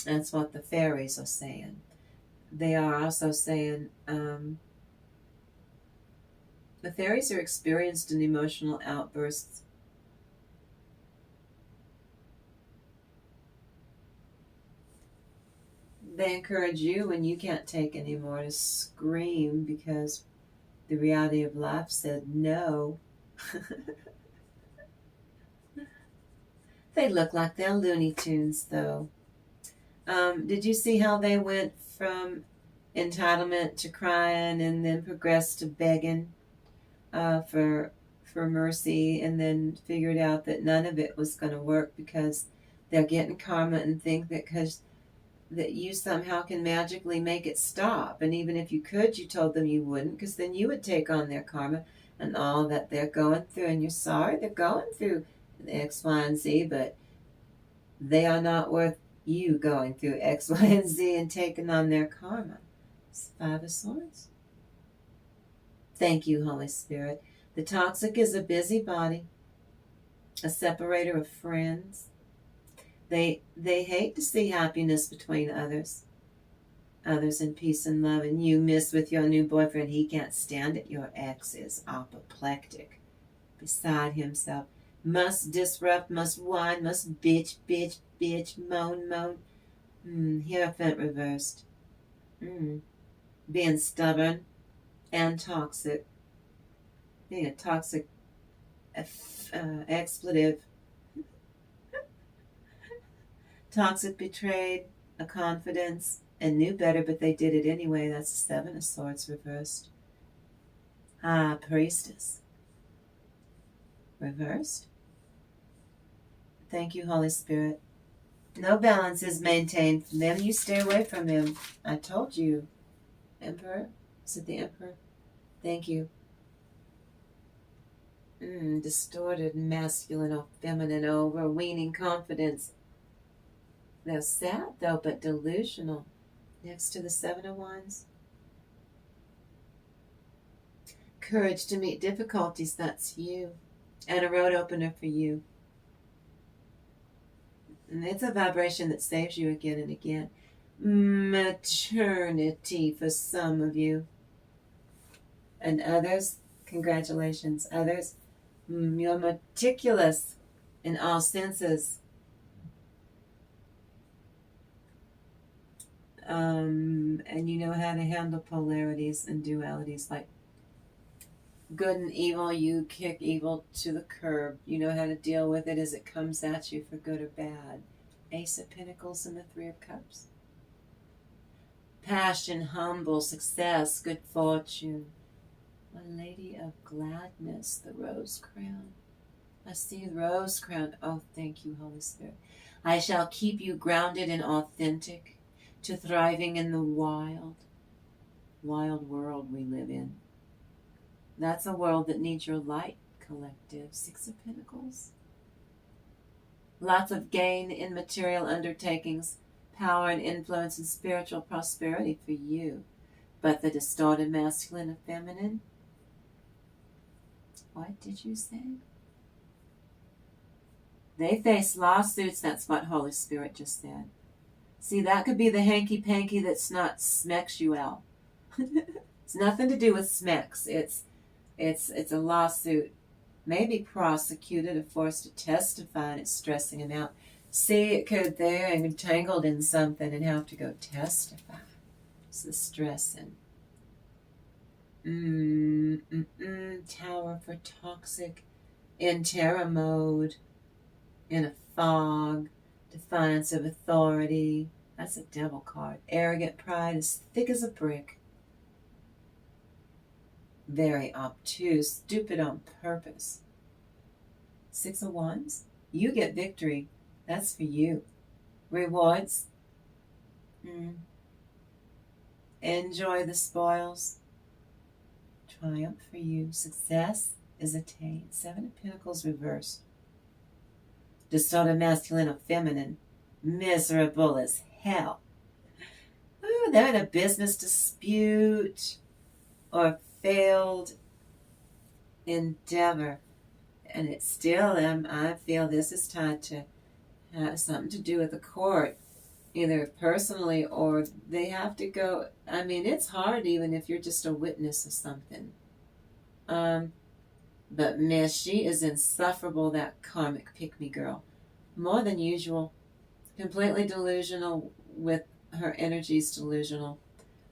That's what the fairies are saying. They are also saying the fairies are experienced in emotional outbursts. They encourage you when you can't take anymore to scream because the reality of life said no. They look like they're Looney Tunes, though. Did you see how they went from entitlement to crying and then progressed to begging for mercy, and then figured out that none of it was going to work because they're getting karma and think that because that you somehow can magically make it stop. And even if you could, you told them you wouldn't, because then you would take on their karma and all that they're going through. And you're sorry they're going through X, Y, and Z, but they are not worth you going through X, Y, and Z and taking on their karma. It's Five of Swords. Thank you, Holy Spirit. The toxic is a busybody, a separator of friends. They hate to see happiness between others. Others in peace and love, and you, miss, with your new boyfriend, he can't stand it. Your ex is apoplectic, beside himself, must disrupt, must whine, must bitch, bitch, bitch, moan, moan. Hierophant reversed. Being stubborn and toxic. Being a toxic expletive. Toxic betrayed a confidence and knew better, but they did it anyway. That's the Seven of Swords reversed. Priestess. Reversed. Thank you, Holy Spirit. No balance is maintained. Then you stay away from him. I told you. Emperor? Is it the Emperor? Thank you. Distorted, masculine or feminine, overweening confidence. They're sad, though, but delusional. Next to the Seven of Wands. Courage to meet difficulties, that's you. And a road opener for you. And it's a vibration that saves you again and again. Maternity for some of you. And others, congratulations. Others, you're meticulous in all senses. And you know how to handle polarities and dualities, like good and evil. You kick evil to the curb. You know how to deal with it as it comes at you, for good or bad. Ace of Pentacles and the Three of Cups. Passion, humble, success, good fortune. A Lady of Gladness, the Rose Crown. I see the Rose Crown. Oh, thank you, Holy Spirit. I shall keep you grounded and authentic, to thriving in the wild world we live in. That's a world that needs your light, collective. Six of Pentacles. Lots of gain in material undertakings, power and influence and spiritual prosperity for you. But the distorted masculine and feminine, what did you say? They face lawsuits. That's what Holy Spirit just said. See, that could be the hanky-panky that's not smecks you out. It's nothing to do with smecks. It's a lawsuit. Maybe prosecuted or forced to testify, and it's stressing him out. See, it could, they're entangled in something and have to go testify. It's the stressing. Tower for toxic. In terror mode. In a fog. Defiance of authority. That's a devil card. Arrogant pride is thick as a brick. Very obtuse. Stupid on purpose. Six of Wands. You get victory. That's for you. Rewards. Enjoy the spoils. Triumph for you. Success is attained. Seven of Pentacles reversed. Distorted masculine or feminine. Miserable as hell. Oh, they're in a business dispute or failed endeavor. And it's still, I feel this is tied to have something to do with the court, either personally or they have to go. I mean, it's hard even if you're just a witness of something. But miss, she is insufferable, that karmic pick-me girl. More than usual. Completely delusional with her energies, delusional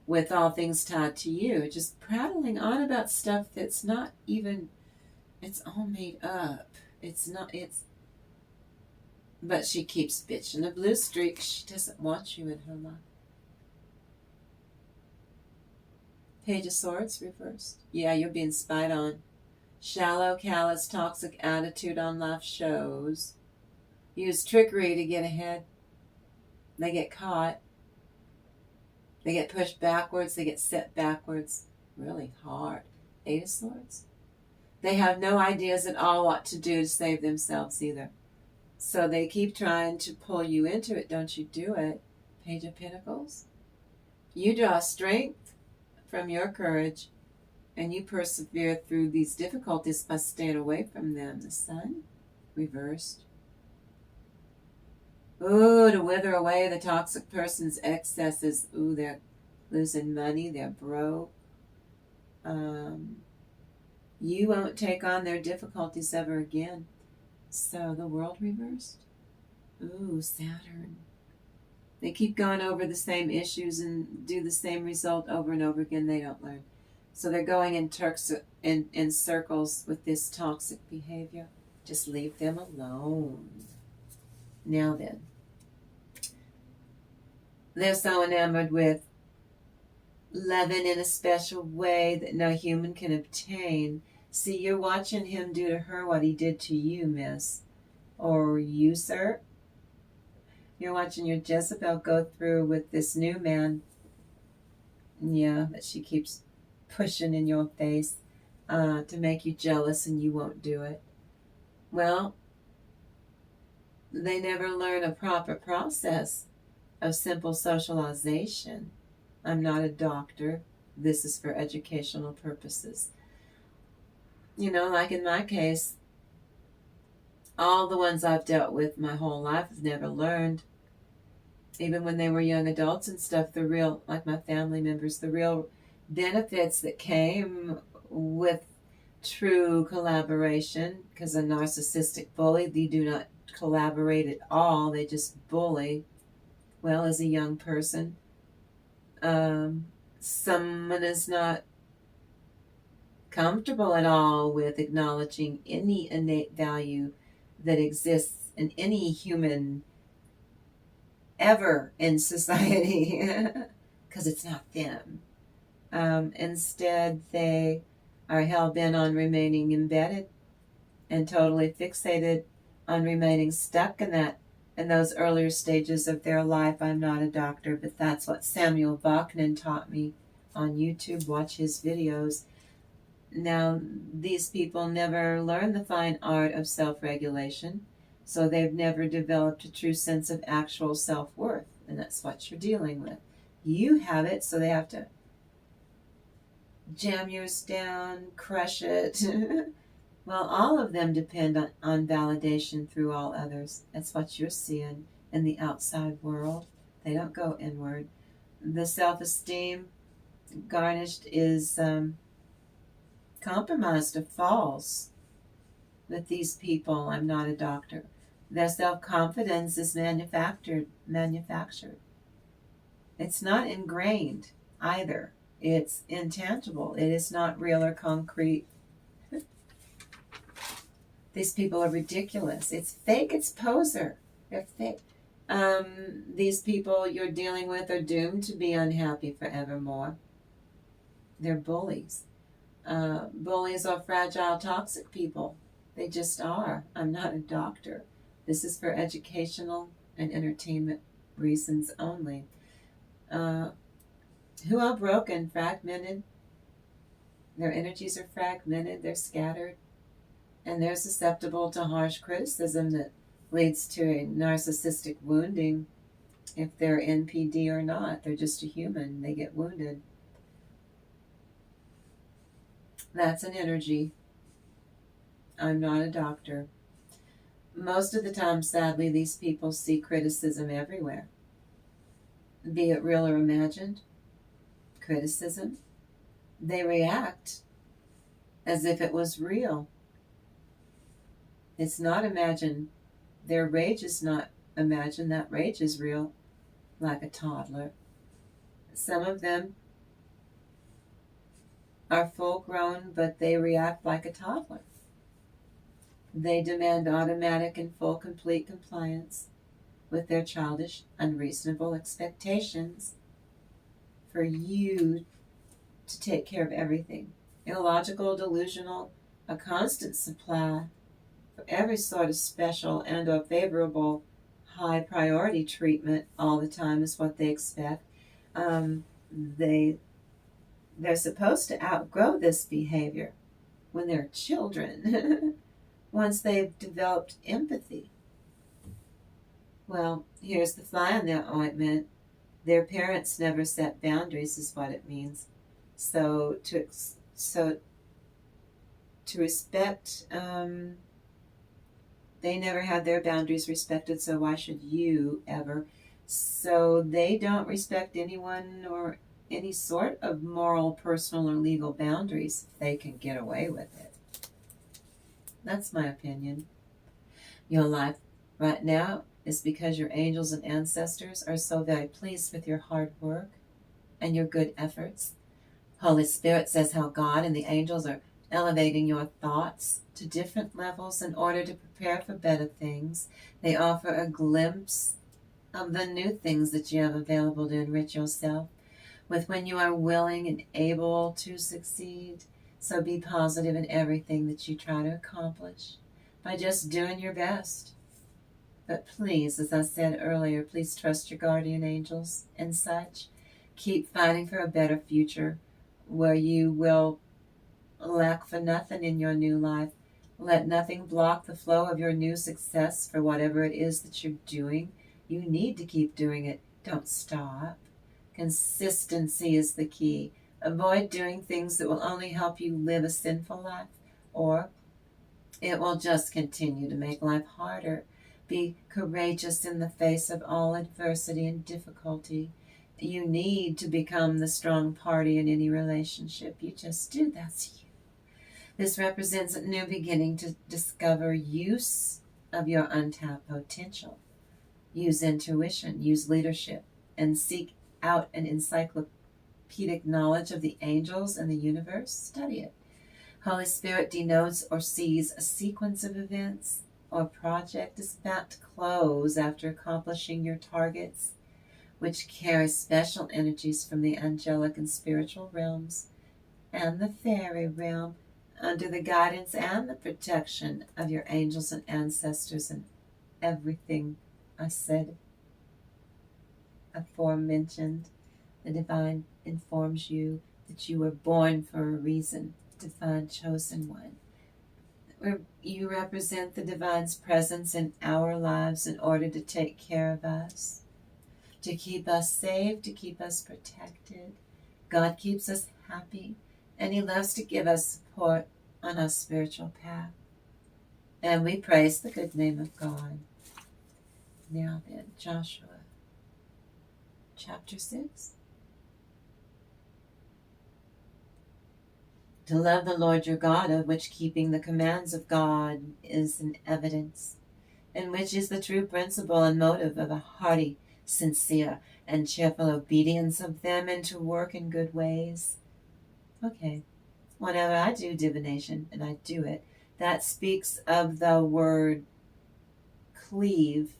with all things tied to you. Just prattling on about stuff that's not even, it's all made up. It's not, but she keeps bitching. A blue streak, she doesn't want you in her life. Page of Swords reversed. Yeah, you're being spied on. Shallow, callous, toxic attitude on life shows. Use trickery to get ahead. They get caught. They get pushed backwards. They get set backwards. Really hard. Eight of Swords. They have no ideas at all what to do to save themselves either. So they keep trying to pull you into it. Don't you do it. Page of Pentacles. You draw strength from your courage, and you persevere through these difficulties by staying away from them. The Sun reversed. Ooh, to wither away the toxic person's excesses. Ooh, they're losing money, they're broke. You won't take on their difficulties ever again. So the world reversed. Ooh, Saturn. They keep going over the same issues and do the same result over and over again. They don't learn. So they're going in circles with this toxic behavior. Just leave them alone. Now then, they're so enamored with loving in a special way that no human can obtain. See, you're watching him do to her what he did to you, miss. Or you, sir. You're watching your Jezebel go through with this new man. Yeah, that she keeps pushing in your face to make you jealous, and you won't do it. Well, they never learn a proper process of simple socialization. I'm not a doctor. This is for educational purposes. You know, like in my case, all the ones I've dealt with my whole life have never learned. Even when they were young adults and stuff, the real, like my family members, the real benefits that came with true collaboration, because a narcissistic bully, they do not collaborate at all. They just bully. Well, as a young person, someone is not comfortable at all with acknowledging any innate value that exists in any human ever in society, because it's not them. Instead, they are hell-bent on remaining embedded and totally fixated on remaining stuck in those earlier stages of their life. I'm not a doctor, but that's what Samuel Bachman taught me on YouTube. Watch his videos. Now, these people never learn the fine art of self-regulation, so they've never developed a true sense of actual self-worth, and that's what you're dealing with. You have it, so they have to jam yours down, crush it. Well, all of them depend on validation through all others. That's what you're seeing in the outside world. They don't go inward. The self-esteem garnished is compromised or false with these people. I'm not a doctor. Their self-confidence is manufactured. It's not ingrained either. It's intangible. It is not real or concrete. These people are ridiculous. It's fake. It's poser. They're fake. These people you're dealing with are doomed to be unhappy forevermore. They're bullies. Bullies are fragile, toxic people. They just are. I'm not a doctor. This is for educational and entertainment reasons only. Who are broken, fragmented. Their energies are fragmented. They're scattered. And they're susceptible to harsh criticism that leads to a narcissistic wounding. If they're NPD or not, they're just a human. They get wounded. That's an energy. I'm not a doctor. Most of the time, sadly, these people see criticism everywhere. Be it real or imagined. Criticism. They react as if it was real. It's not imagined. Their rage is not imagined. That rage is real, like a toddler. Some of them are full grown, but they react like a toddler. They demand automatic and full complete compliance with their childish, unreasonable expectations for you to take care of everything. Illogical, delusional, a constant supply for every sort of special and or favorable high priority treatment all the time is what they expect. They're supposed to outgrow this behavior when they're children, once they've developed empathy. Well, here's the fly in the ointment. Their parents never set boundaries is what it means. So to respect, they never had their boundaries respected, so why should you ever? So they don't respect anyone or any sort of moral, personal, or legal boundaries if they can get away with it. That's my opinion. Your life right now is because your angels and ancestors are so very pleased with your hard work and your good efforts. Holy Spirit says how God and the angels are elevating your thoughts to different levels in order to prepare for better things. They offer a glimpse of the new things that you have available to enrich yourself with when you are willing and able to succeed. So be positive in everything that you try to accomplish by just doing your best. But please, as I said earlier, please trust your guardian angels and such. Keep fighting for a better future where you will lack for nothing in your new life. Let nothing block the flow of your new success for whatever it is that you're doing. You need to keep doing it. Don't stop. Consistency is the key. Avoid doing things that will only help you live a sinful life, or it will just continue to make life harder. Be courageous in the face of all adversity and difficulty. You need to become the strong party in any relationship. You just do. That's you. This represents a new beginning to discover use of your untapped potential. Use intuition, use leadership, and seek out an encyclopedic knowledge of the angels and the universe. Study it. Holy Spirit denotes or sees a sequence of events or project is about to close after accomplishing your targets, which carry special energies from the angelic and spiritual realms and the fairy realm under the guidance and the protection of your angels and ancestors. And everything I said aforementioned, the divine informs you that you were born for a reason, divine chosen one. You represent the divine's presence in our lives in order to take care of us, to keep us safe, to keep us protected. God keeps us happy, and He loves to give us support on our spiritual path. And we praise the good name of God. Now then, Joshua chapter 6. To love the Lord your God, of which keeping the commands of God is an evidence, and which is the true principle and motive of a hearty, sincere, and cheerful obedience of them, and to work in good ways. Okay, whenever I do divination, and I do it, that speaks of the word cleave,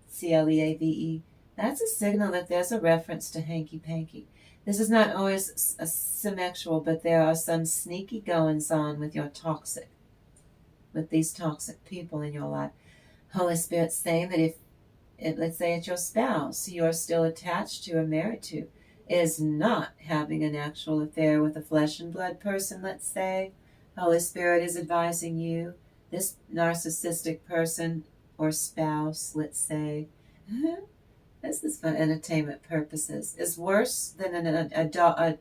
C-L-E-A-V-E. That's a signal that there's a reference to hanky-panky. This is not always symmetrical, but there are some sneaky goings-on with these toxic people in your life. Holy Spirit's saying that if let's say it's your spouse you're still attached to or married to, is not having an actual affair with a flesh and blood person, let's say, Holy Spirit is advising you, this narcissistic person or spouse, let's say, this is for entertainment purposes, is worse than an adult, an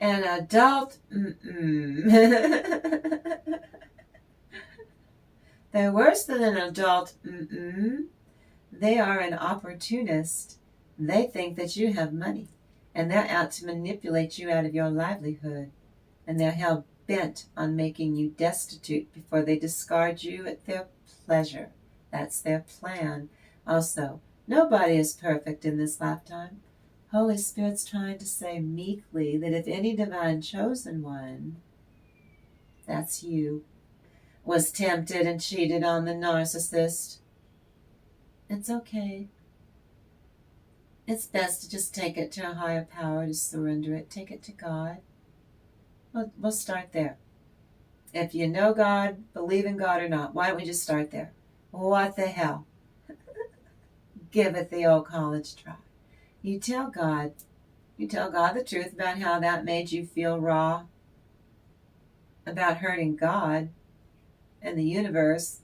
adult. They're worse than an adult. They are an opportunist. They think that you have money, and they're out to manipulate you out of your livelihood, and they're hell bent on making you destitute before they discard you at their pleasure. That's their plan. Also, nobody is perfect in this lifetime. Holy Spirit's trying to say meekly that if any divine chosen one, that's you, was tempted and cheated on the narcissist, it's okay. It's best to just take it to a higher power, to surrender it, take it to God. We'll start there. If you know God, believe in God or not, why don't we just start there? What the hell? Give it the old college try. You tell God the truth about how that made you feel raw, about hurting God and the universe.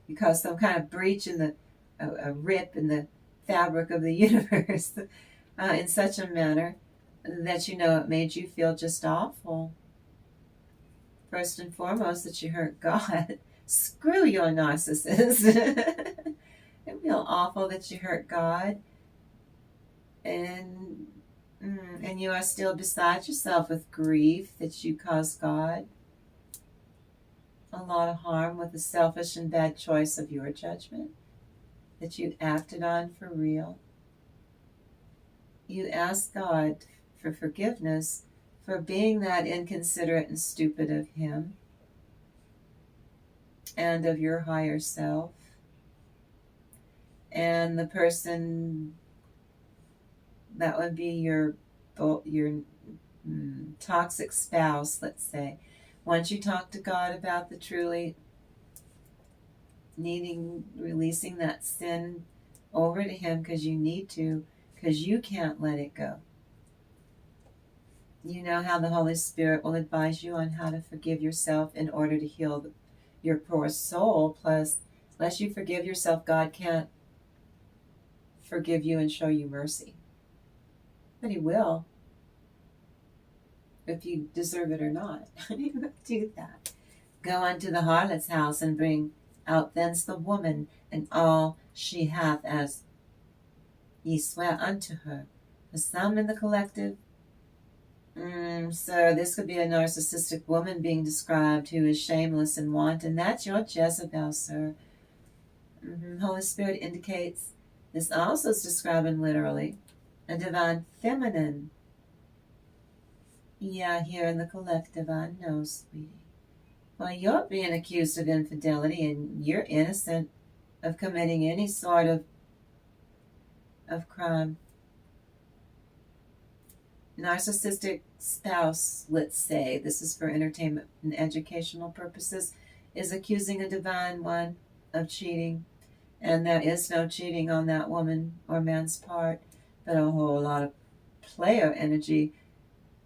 You caused some kind of breach in a rip in the fabric of the universe in such a manner that you know it made you feel just awful. First and foremost, that you hurt God. Screw your narcissist. It feel awful that you hurt God, and you are still beside yourself with grief that you caused God a lot of harm with the selfish and bad choice of your judgment that you acted on for real. You ask God for forgiveness for being that inconsiderate and stupid of Him and of your higher self and the person that would be your toxic spouse, let's say. Once you talk to God about the truly releasing that sin over to Him because you need to, because you can't let it go. You know how the Holy Spirit will advise you on how to forgive yourself in order to heal your poor soul. Plus, unless you forgive yourself, God can't forgive you and show you mercy. But He will, if you deserve it or not. Do that. Go unto the harlot's house and bring out thence the woman and all she hath, as ye swear unto her. For some in the collective, so this could be a narcissistic woman being described who is shameless and wanton. That's your Jezebel, sir. Holy Spirit indicates this also is describing literally a divine feminine. Yeah, here in the collective, I know, sweetie. Well, you're being accused of infidelity and you're innocent of committing any sort of crime. Narcissistic spouse, let's say, this is for entertainment and educational purposes, is accusing a divine one of cheating. And there is no cheating on that woman or man's part, but a whole lot of player energy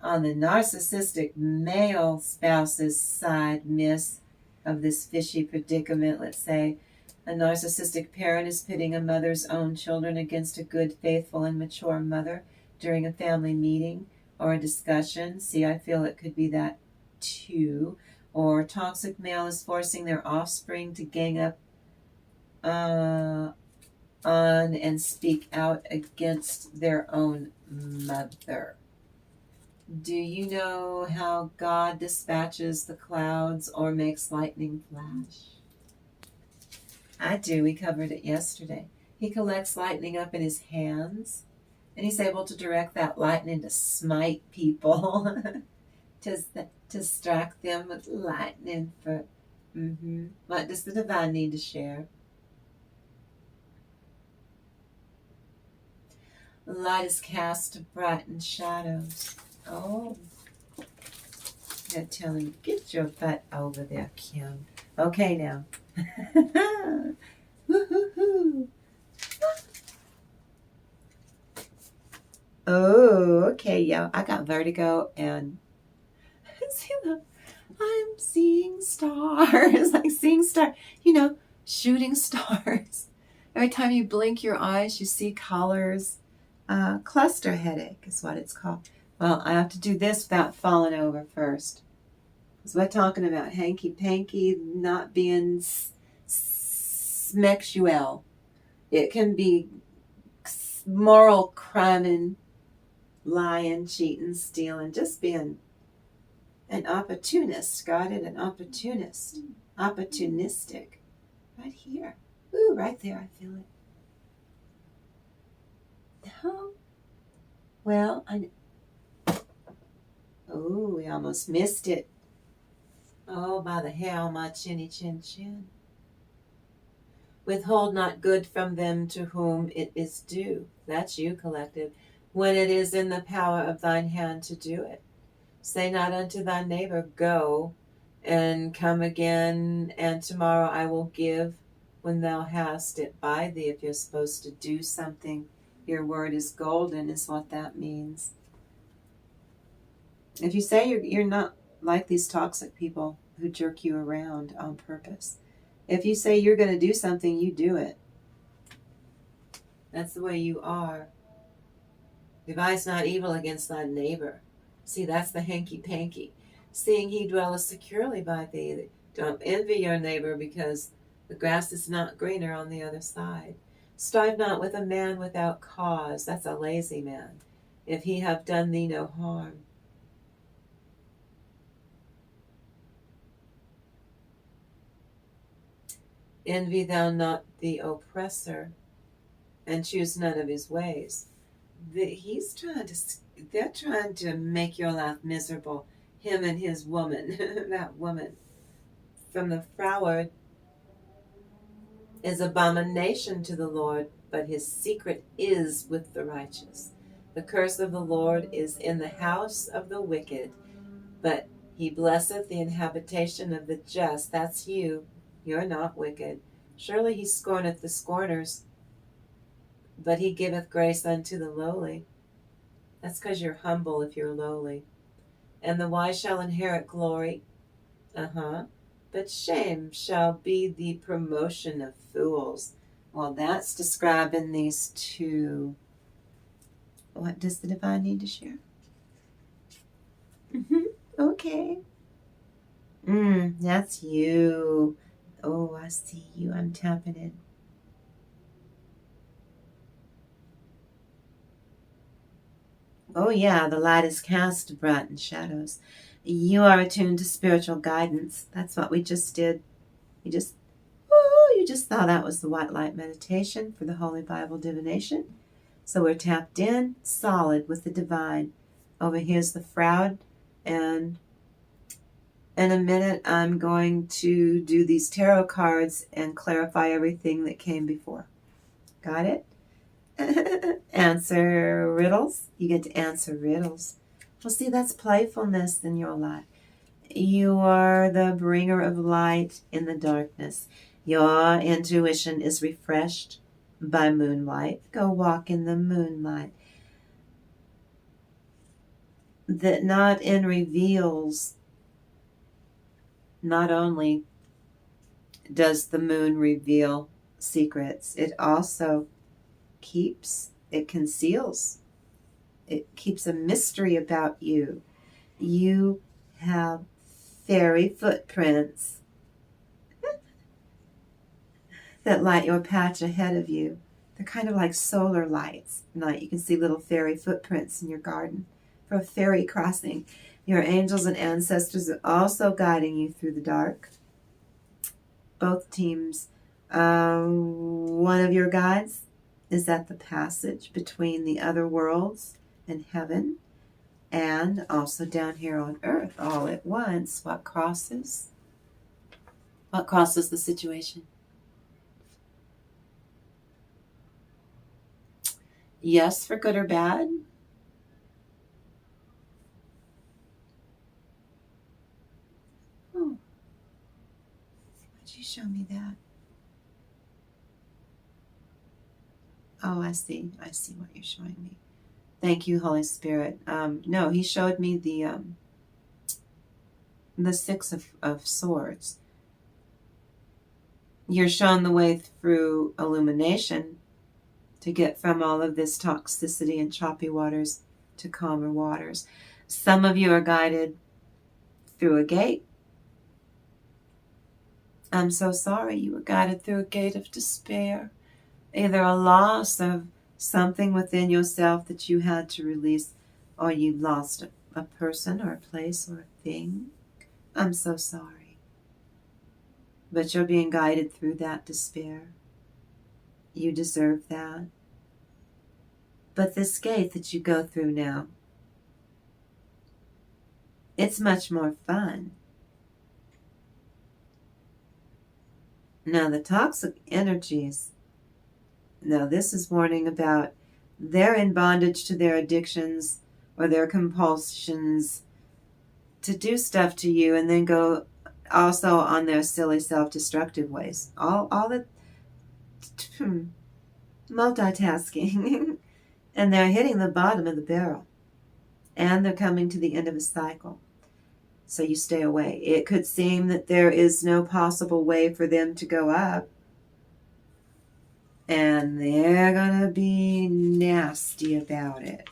on the narcissistic male spouse's side, miss, of this fishy predicament. Let's say a narcissistic parent is pitting a mother's own children against a good, faithful, and mature mother during a family meeting or a discussion. See, I feel it could be that too. Or toxic male is forcing their offspring to gang up on and speak out against their own mother. Do you know how God dispatches the clouds or makes lightning flash? I do. We covered it yesterday. He collects lightning up in His hands, and He's able to direct that lightning to smite people, to strike them with lightning. What does the divine need to share? Light is cast to brighten shadows. Oh, they're telling you, get your butt over there, Kim. Okay, now. Woo-hoo-hoo. Oh, okay, yo. I got vertigo and I'm seeing stars. Like seeing stars. Shooting stars. Every time you blink your eyes, you see colors. Cluster headache is what it's called. Well, I have to do this without falling over first. Because we're talking about hanky-panky not being smexual. It can be moral criming, lying, cheating, stealing, just being an opportunist. Got it? An opportunist. Opportunistic. Right here. Ooh, right there. I feel it. No. Well, oh, we almost missed it. Oh, by the hair on my chinny chin chin. Withhold not good from them to whom it is due. That's you, collective. When it is in the power of thine hand to do it. Say not unto thy neighbor, go, and come again, and tomorrow I will give, when thou hast it by thee. If you're supposed to do something, your word is golden, is what that means. If you say you're not like these toxic people who jerk you around on purpose. If you say you're going to do something, you do it. That's the way you are. Devise not evil against thy neighbor. See, that's the hanky-panky. Seeing he dwelleth securely by thee, Don't envy your neighbor, because the grass is not greener on the other side. Strive not with a man without cause. That's a lazy man. If he have done thee no harm. Envy thou not the oppressor, and choose none of his ways. They're trying to make your life miserable. Him and his woman, that woman. From the froward is abomination to the Lord, but his secret is with the righteous. The curse of the Lord is in the house of the wicked, but he blesseth the habitation of the just. That's you. You're not wicked. Surely he scorneth the scorners, but he giveth grace unto the lowly. That's because you're humble if you're lowly. And the wise shall inherit glory. But shame shall be the promotion of fools. Well, that's described in these two. What does the divine need to share? Okay. That's you. Oh, I see you. I'm tapping in. Oh, yeah, the light is cast bright in shadows. You are attuned to spiritual guidance. That's what we just did. You just thought that was the white light meditation for the Holy Bible divination. So we're tapped in, solid with the divine. Over here's the fraud, and in a minute I'm going to do these tarot cards and clarify everything that came before. Got it? Answer riddles. You get to answer riddles. Well, see, that's playfulness in your life. You are the bringer of light in the darkness. Your intuition is refreshed by moonlight. Go walk in the moonlight. That not in reveals, not only does the moon reveal secrets, it also conceals. It keeps a mystery about you. You have fairy footprints that light your patch ahead of you. They're kind of like solar lights. At night you can see little fairy footprints in your garden for a fairy crossing. Your angels and ancestors are also guiding you through the dark. Both teams. One of your guides is at the passage between the other worlds and heaven, and also down here on earth all at once. What crosses? What crosses the situation? Yes, for good or bad? Oh, why'd you show me that? Oh, I see what you're showing me. Thank you, Holy Spirit. No, he showed me the Six of Swords. You're shown the way through illumination to get from all of this toxicity and choppy waters to calmer waters. Some of you are guided through a gate. I'm so sorry you were guided through a gate of despair. Either a loss of something within yourself that you had to release, or you lost a person or a place or a thing. I'm so sorry. But you're being guided through that despair. You deserve that. But this gate that you go through now, it's much more fun. Now the toxic energies, now this is warning about they're in bondage to their addictions or their compulsions to do stuff to you, and then go also on their silly self-destructive ways. All the multitasking. And they're hitting the bottom of the barrel. And they're coming to the end of a cycle. So you stay away. It could seem that there is no possible way for them to go up. And they're going to be nasty about it.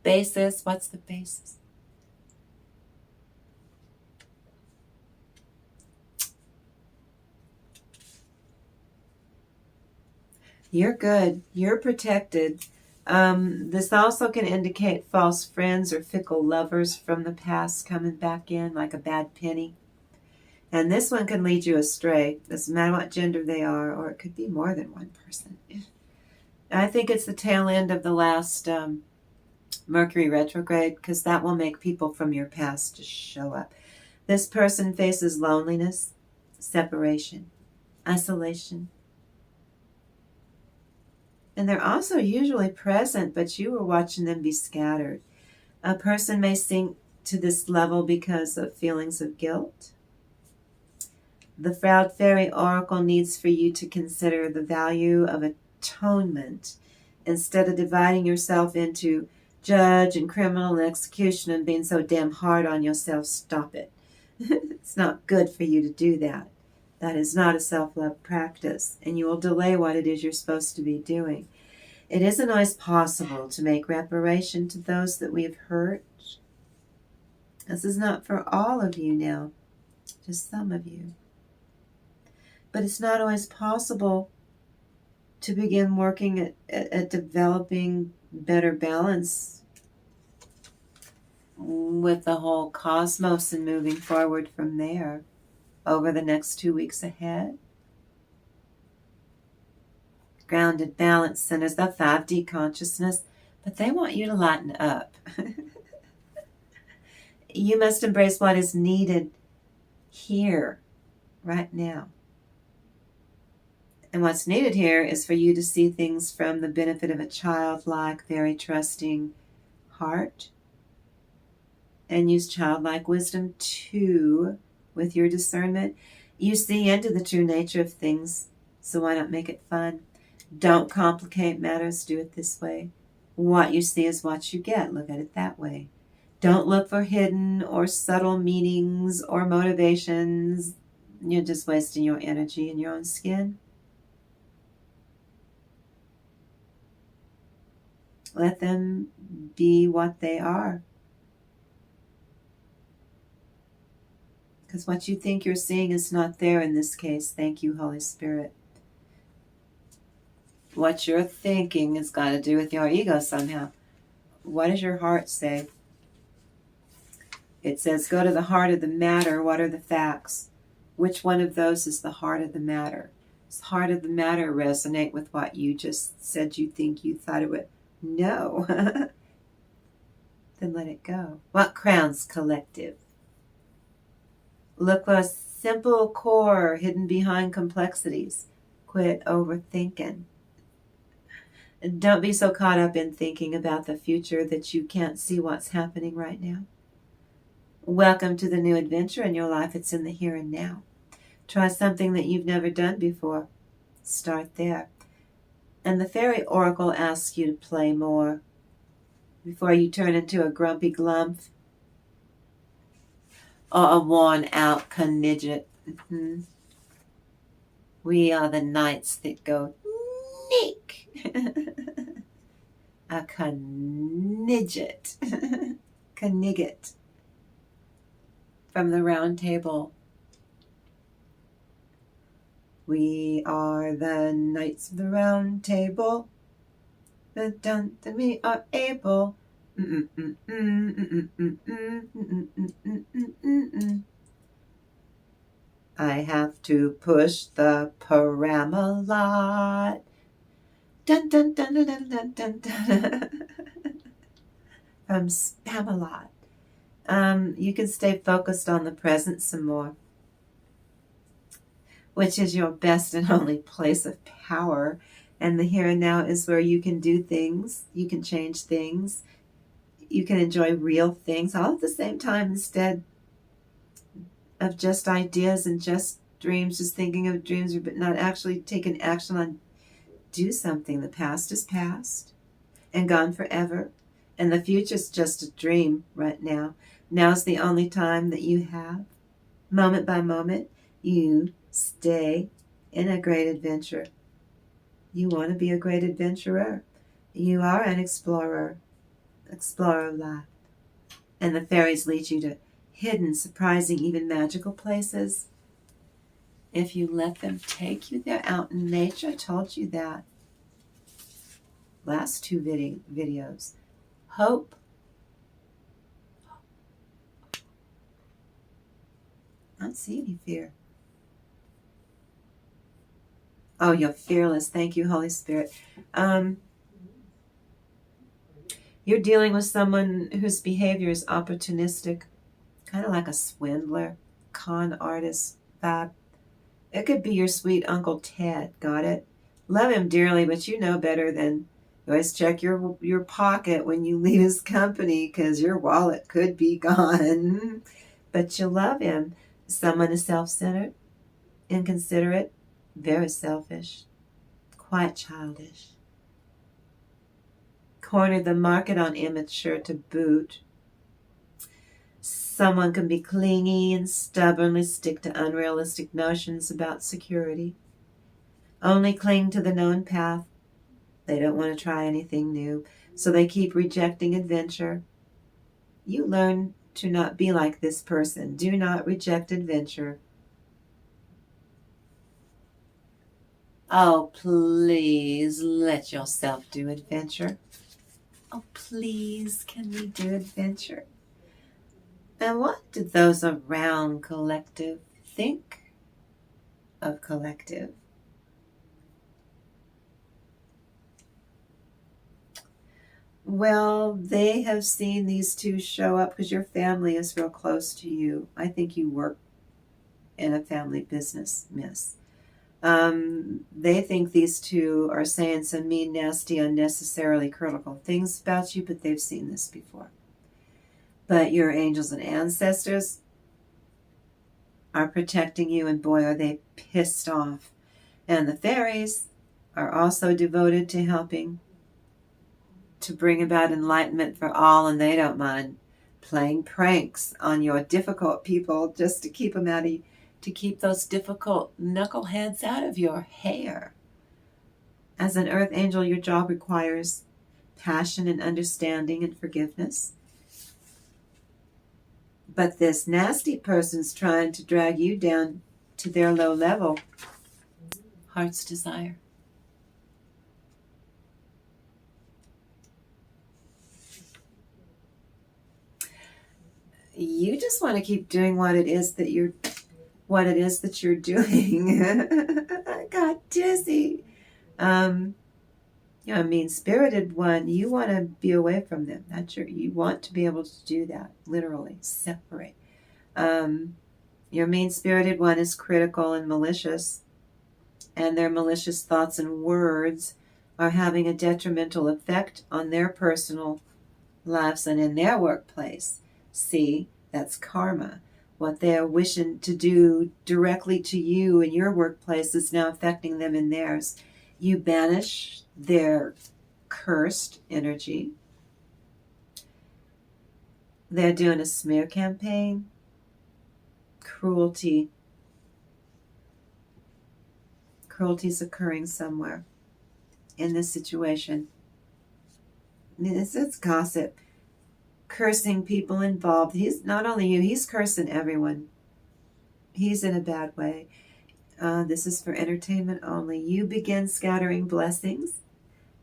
Basis. What's the basis? You're good. You're protected. This also can indicate false friends or fickle lovers from the past coming back in like a bad penny. And this one can lead you astray. Doesn't matter what gender they are, or it could be more than one person. I think it's the tail end of the last Mercury retrograde, because that will make people from your past just show up. This person faces loneliness, separation, isolation. And they're also usually present, but you were watching them be scattered. A person may sink to this level because of feelings of guilt. The Proud Fairy Oracle needs for you to consider the value of atonement instead of dividing yourself into judge and criminal and execution and being so damn hard on yourself. Stop it. It's not good for you to do that. That is not a self-love practice, and you will delay what it is you're supposed to be doing. It isn't always possible to make reparation to those that we have hurt. This is not for all of you now, just some of you. But it's not always possible to begin working at developing better balance with the whole cosmos and moving forward from there over the next 2 weeks ahead. Grounded balance centers, the 5D consciousness, but they want you to lighten up. You must embrace what is needed here, right now. And what's needed here is for you to see things from the benefit of a childlike, very trusting heart, and use childlike wisdom too with your discernment. You see into the true nature of things, so why not make it fun? Don't complicate matters, do it this way. What you see is what you get, look at it that way. Don't look for hidden or subtle meanings or motivations. You're just wasting your energy in your own skin. Let them be what they are. Because what you think you're seeing is not there in this case. Thank you, Holy Spirit. What you're thinking has got to do with your ego somehow. What does your heart say? It says, go to the heart of the matter. What are the facts? Which one of those is the heart of the matter? Does the heart of the matter resonate with what you just said you think you thought it would? No. Then let it go. What crowns collective? Look for a simple core hidden behind complexities. Quit overthinking. And don't be so caught up in thinking about the future that you can't see what's happening right now. Welcome to the new adventure in your life. It's in the here and now. Try something that you've never done before. Start there. And the Fairy Oracle asks you to play more before you turn into a grumpy glump or a worn-out Knidget. We are the knights that go, Nick. A Knidget. Knigget. From the round table. We are the knights of the round table. That we are able. I have to push the paramalot. Dun dun dun dun dun dun dun dun. From Spamalot. You can stay focused on the present some more, which is your best and only place of power. And the here and now is where you can do things, you can change things, you can enjoy real things all at the same time instead of just ideas and just dreams, just thinking of dreams, but not actually taking action on do something. The past is past and gone forever, and the future's just a dream right now. Now's the only time that you have, moment by moment. You stay in a great adventure. You want to be a great adventurer. You are an explorer of life. And the fairies lead you to hidden, surprising, even magical places. If you let them take you there out in nature, I told you that. last two videos. Hope. I don't see any fear. Oh, you're fearless. Thank you, Holy Spirit. You're dealing with someone whose behavior is opportunistic, kind of like a swindler, con artist vibe. It could be your sweet Uncle Ted, got it? Love him dearly, but you know better than you always check your pocket when you leave his company because your wallet could be gone. But you love him. Someone is self-centered, inconsiderate, very selfish, quite childish. Cornered the market on immature to boot. Someone can be clingy and stubbornly stick to unrealistic notions about security. Only cling to the known path. They don't want to try anything new, so they keep rejecting adventure. You learn to not be like this person. Do not reject adventure. Oh, please let yourself do adventure. Oh, please, can we do adventure? And what do those around collective think of collective? Well, they have seen these two show up because your family is real close to you. I think you work in a family business, miss. They think these two are saying some mean, nasty, unnecessarily critical things about you, but they've seen this before. But your angels and ancestors are protecting you, and boy, are they pissed off. And the fairies are also devoted to helping to bring about enlightenment for all, and they don't mind playing pranks on your difficult people just to keep them out of, to keep those difficult knuckleheads out of your hair. As an earth angel, your job requires passion and understanding and forgiveness. But this nasty person's trying to drag you down to their low level. Heart's desire. You just want to keep doing what it is that you're doing. I got dizzy. You know, mean-spirited one, you want to be away from them. You want to be able to do that, literally, separate. Your mean-spirited one is critical and malicious, and their malicious thoughts and words are having a detrimental effect on their personal lives and in their workplace. See, that's karma. What they are wishing to do directly to you in your workplace is now affecting them in theirs. You banish their cursed energy. They're doing a smear campaign. Cruelty. Cruelty is occurring somewhere in this situation. I mean, it's gossip. Cursing people involved. He's not only you, he's cursing everyone. He's in a bad way. This is for entertainment only. You begin scattering blessings,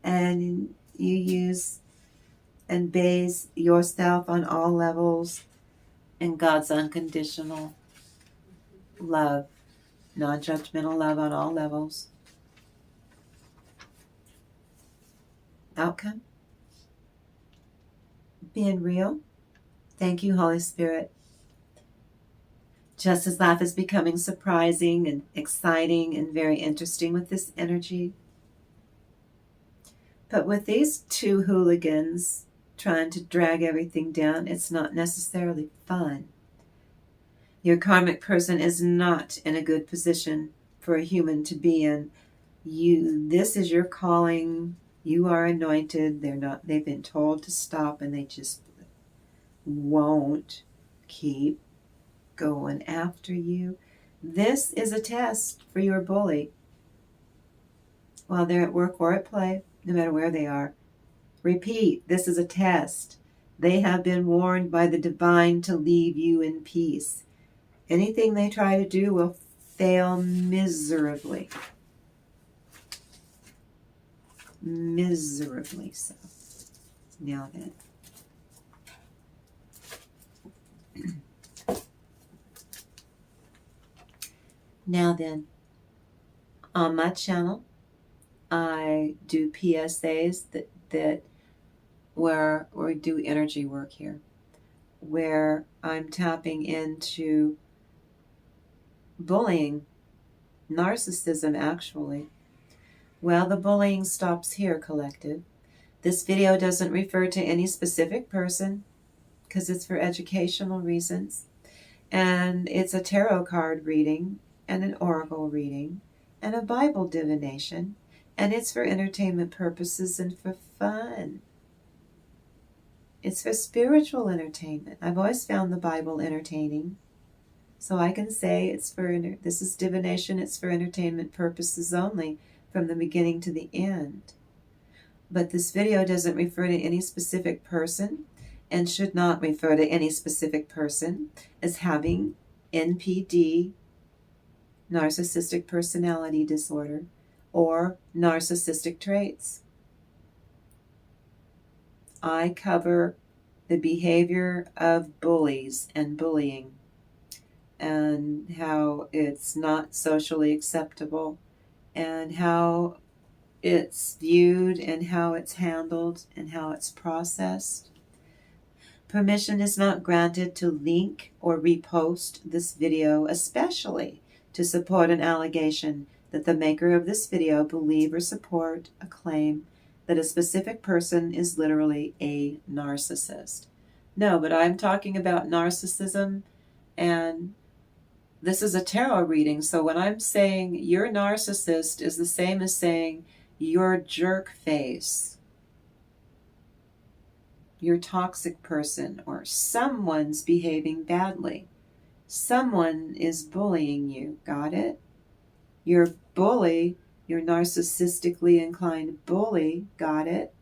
and you use and base yourself on all levels in God's unconditional love, non-judgmental love on all levels. Outcome? Being real. Thank you, Holy Spirit. Just as life is becoming surprising and exciting and very interesting with this energy. But with these two hooligans trying to drag everything down, it's not necessarily fun. Your karmic person is not in a good position for a human to be in. This is your calling. You are anointed. They've been told to stop, and they just won't keep going after you. This is a test for your bully. While they're at work or at play, no matter where they are. Repeat, this is a test. They have been warned by the divine to leave you in peace. Anything they try to do will fail miserably. Miserably so. Now then. Now then, on my channel, I do PSAs that where we do energy work here, where I'm tapping into bullying, narcissism actually. Well, the bullying stops here, collective. This video doesn't refer to any specific person because it's for educational reasons. And it's a tarot card reading and an oracle reading and a Bible divination. And it's for entertainment purposes and for fun. It's for spiritual entertainment. I've always found the Bible entertaining. So I can say it's for, this is divination, it's for entertainment purposes only from the beginning to the end. But this video doesn't refer to any specific person and should not refer to any specific person as having NPD, narcissistic personality disorder, or narcissistic traits. I cover the behavior of bullies and bullying and how it's not socially acceptable and how it's viewed and how it's handled and how it's processed. Permission is not granted to link or repost this video, especially to support an allegation that the maker of this video believe or support a claim that a specific person is literally a narcissist. No, but I'm talking about narcissism, and this is a tarot reading, so when I'm saying you're narcissist is the same as saying you're jerk face, you're toxic person, or someone's behaving badly. Someone is bullying you. Got it? You're a bully. You're narcissistically inclined bully. Got it?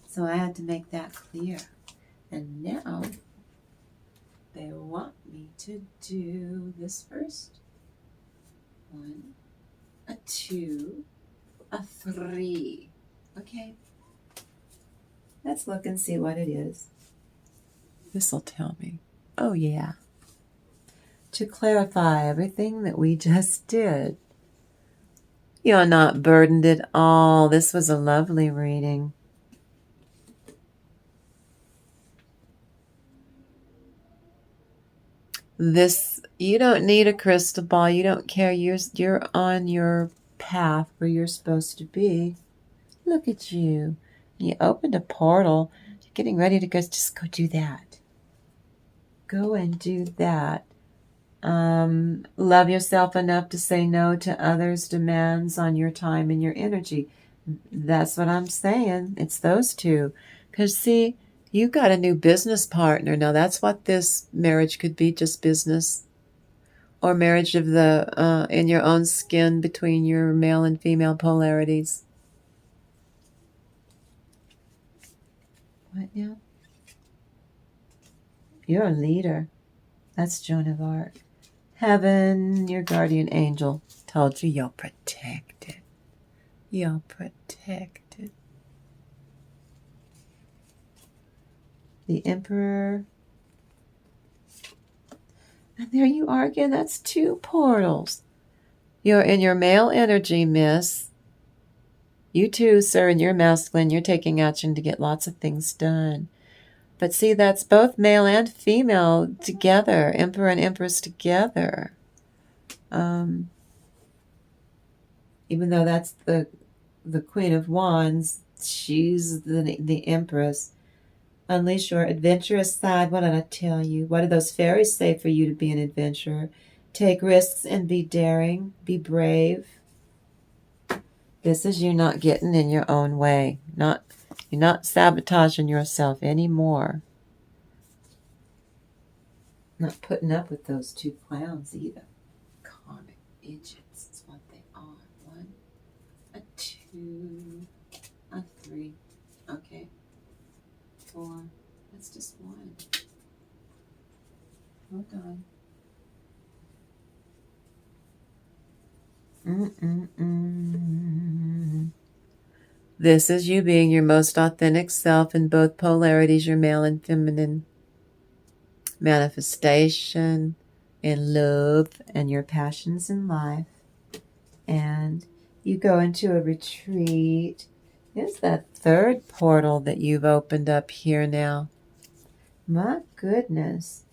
So I had to make that clear. And now they want me to do this first. 1, a 2, a 3. Okay. Let's look and see what it is. This will tell me. Oh, yeah. To clarify everything that we just did. You're not burdened at all. This was a lovely reading. This, you don't need a crystal ball. You don't care. You're on your path where you're supposed to be. Look at you. You opened a portal. You're getting ready to go. Just go do that. Go and do that. Love yourself enough to say no to others' demands on your time and your energy. That's what I'm saying. It's those two. Because, see, you got a new business partner. Now, that's what this marriage could be, just business. Or marriage of the in your own skin between your male and female polarities. What now? You're a leader. That's Joan of Arc. Heaven, your guardian angel, told you you're protected. You're protected. The Emperor. And there you are again. That's 2 portals. You're in your male energy, miss. You too, sir, and you're masculine. You're taking action to get lots of things done. But see, that's both male and female together. Emperor and Empress together. Even though that's the Queen of Wands, she's the Empress. Unleash your adventurous side. What did I tell you? What did those fairies say for you to be an adventurer? Take risks and be daring. Be brave. This is you not getting in your own way. You're not sabotaging yourself anymore. Not putting up with those 2 clowns either. Comic idiots is what they are. 1, a 2, a 3. Okay. 4. That's just 1. Hold on. This is you being your most authentic self in both polarities, your male and feminine manifestation in love and your passions in life. And you go into a retreat. Here's that third portal that you've opened up here now. My goodness.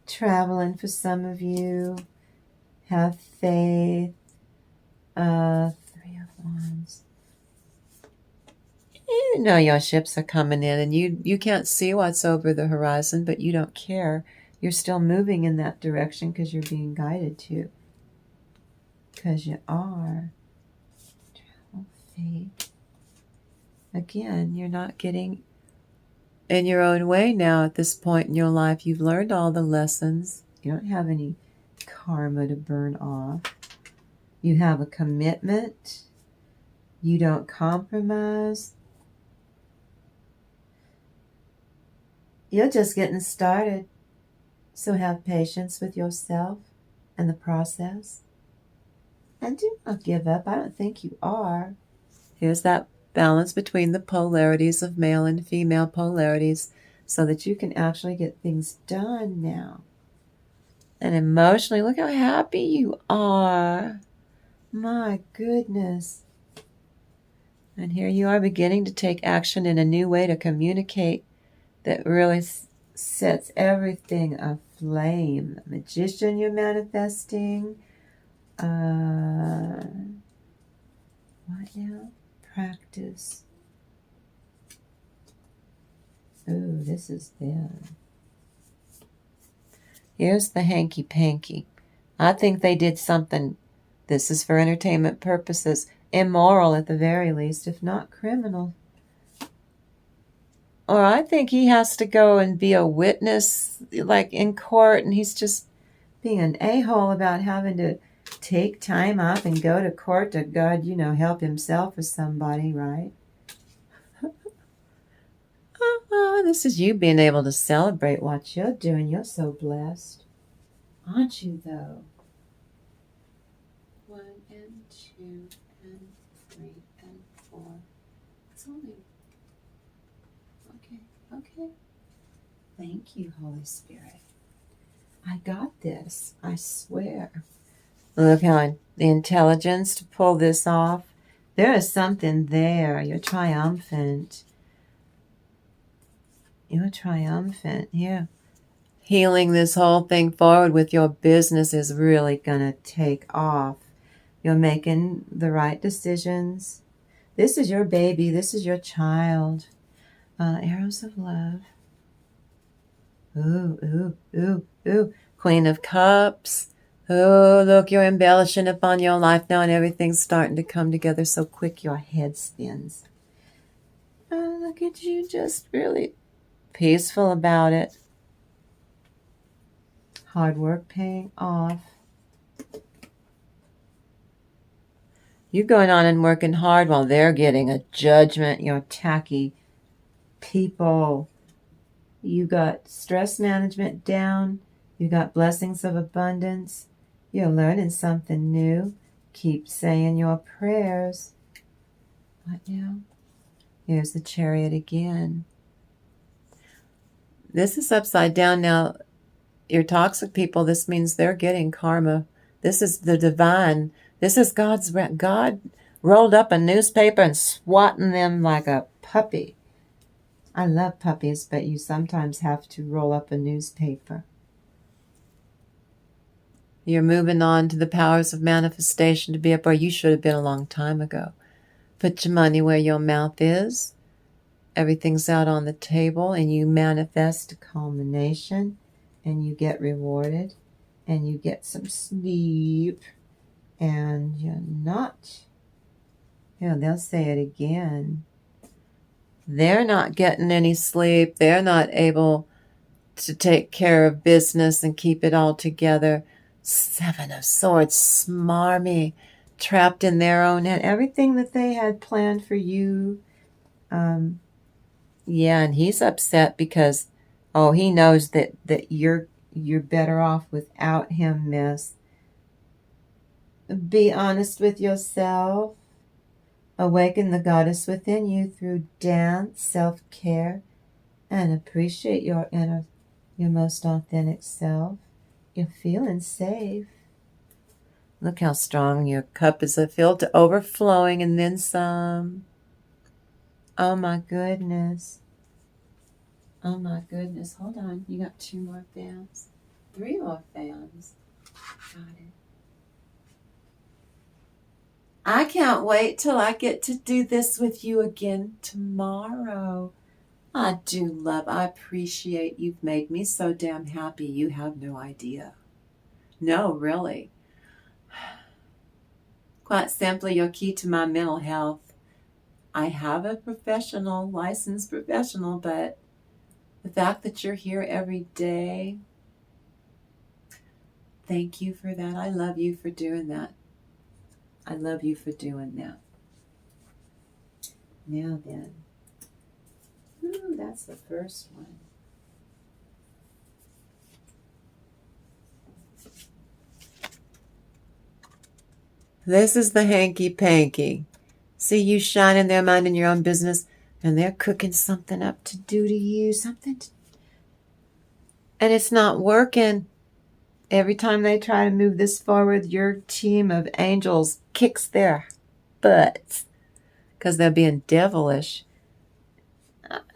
Traveling for some of you. Have faith. 3 of Wands. You know your ships are coming in, and you can't see what's over the horizon, but you don't care. You're still moving in that direction because you're being guided to. Because you are. Travel, faith. Again, you're not getting in your own way now at this point in your life. You've learned all the lessons. You don't have any karma to burn off. You have a commitment. You don't compromise. You're just getting started. So have patience with yourself and the process. And do not give up. I don't think you are. Here's that balance between the polarities of male and female polarities so that you can actually get things done now. And emotionally, look how happy you are. My goodness. And here you are beginning to take action in a new way to communicate that really sets everything aflame. Magician you're manifesting. What now? Practice. Ooh, this is them. Here's the hanky-panky. I think they did something, this is for entertainment purposes, immoral at the very least, if not criminal. Or I think he has to go and be a witness, like in court, and he's just being an a-hole about having to take time off and go to court to, God, help himself or somebody, right? This is you being able to celebrate what you're doing. You're so blessed. Aren't you, though? 1 and 2 and 3 and 4. It's only... Okay. Thank you, Holy Spirit. I got this. I swear. Look how the intelligence to pull this off. There is something there. You're triumphant. You're triumphant. Yeah. Healing this whole thing forward with your business is really going to take off. You're making the right decisions. This is your baby. This is your child. Arrows of love. Ooh. Queen of Cups. Oh, look, you're embellishing upon your life now and everything's starting to come together so quick your head spins. Oh, look at you, just really peaceful about it. Hard work paying off. You're going on and working hard while they're getting a judgment. You're tacky people. You got stress management down. You got blessings of abundance. You're learning something new. Keep saying your prayers. What now? Here's the Chariot again. This is upside down now. Your toxic people, this means they're getting karma. This is the divine. This is God rolled up a newspaper and swatting them like a puppy. I love puppies, but you sometimes have to roll up a newspaper. You're moving on to the powers of manifestation to be up where you should have been a long time ago. Put your money where your mouth is. Everything's out on the table, and you manifest a culmination, and you get rewarded, and you get some sleep, and you're not. They'll say it again. They're not getting any sleep. They're not able to take care of business and keep it all together. 7 of Swords, smarmy, trapped in their own head. Everything that they had planned for you. And he's upset because, he knows that you're better off without him, miss. Be honest with yourself. Awaken the goddess within you through dance, self-care, and appreciate your most authentic self. You're feeling safe. Look how strong your cup is filled to overflowing and then some. Oh my goodness. Oh my goodness. Hold on. You got 2 more fans. 3 more fans. Got it. I can't wait till I get to do this with you again tomorrow. I appreciate you've made me so damn happy. You have no idea. No, really. Quite simply, you're key to my mental health. I have a licensed professional, but the fact that you're here every day, thank you for that. I love you for doing that. I love you for doing that. Now then. Ooh, that's the first one. This is the hanky-panky. See you shining there, minding your own business, and they're cooking something up to do to you, and it's not working. Every time they try to move this forward, your team of angels kicks their butts because they're being devilish.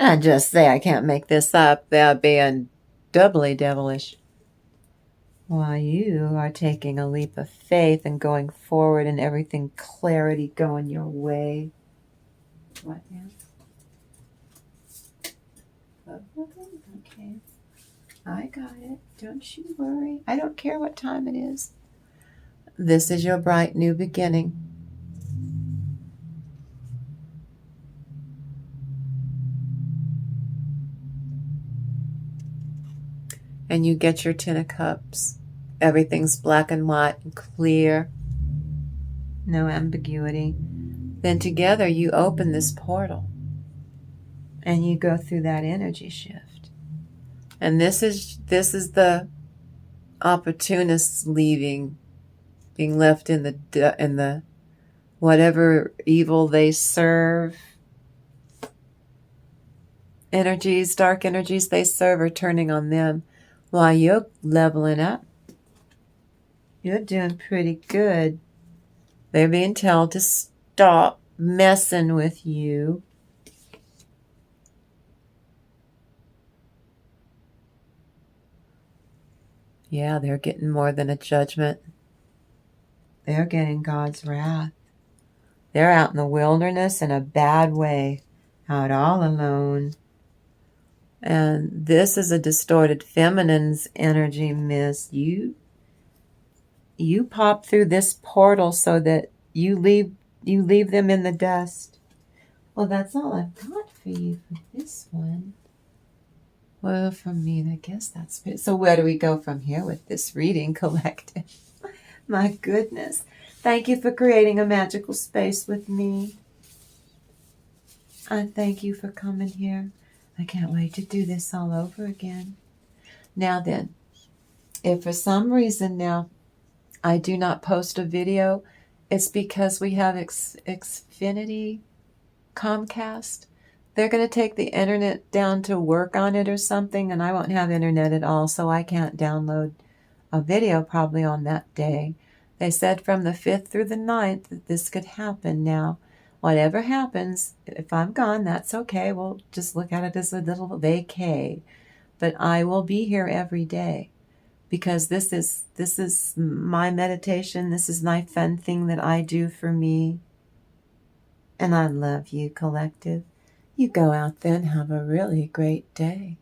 I just say I can't make this up. They're being doubly devilish. While you are taking a leap of faith and going forward and everything clarity going your way. What now? Okay. I got it. Don't you worry. I don't care what time it is. This is your bright new beginning. And you get your 10 of Cups. Everything's black and white and clear. No ambiguity. Then together you open this portal. And you go through that energy shift. And this is the opportunists leaving, being left in the whatever evil they serve. Dark energies they serve are turning on them. While you're leveling up, you're doing pretty good. They're being told to stop messing with you. Yeah, they're getting more than a judgment. They're getting God's wrath. They're out in the wilderness in a bad way, out all alone. And this is a distorted feminine's energy, miss. You pop through this portal so that you leave them in the dust. Well, that's all I've got for you for this one. Well, for me, I guess that's it. So where do we go from here with this reading, collective? My goodness. Thank you for creating a magical space with me. I thank you for coming here. I can't wait to do this all over again. Now then, if for some reason now I do not post a video, it's because we have Xfinity, Comcast. They're going to take the internet down to work on it or something, and I won't have internet at all, so I can't download a video probably on that day. They said from the 5th through the 9th that this could happen. Now, whatever happens, if I'm gone, that's okay. We'll just look at it as a little vacay. But I will be here every day because this is my meditation. This is my fun thing that I do for me. And I love you, collective. You go out there and have a really great day.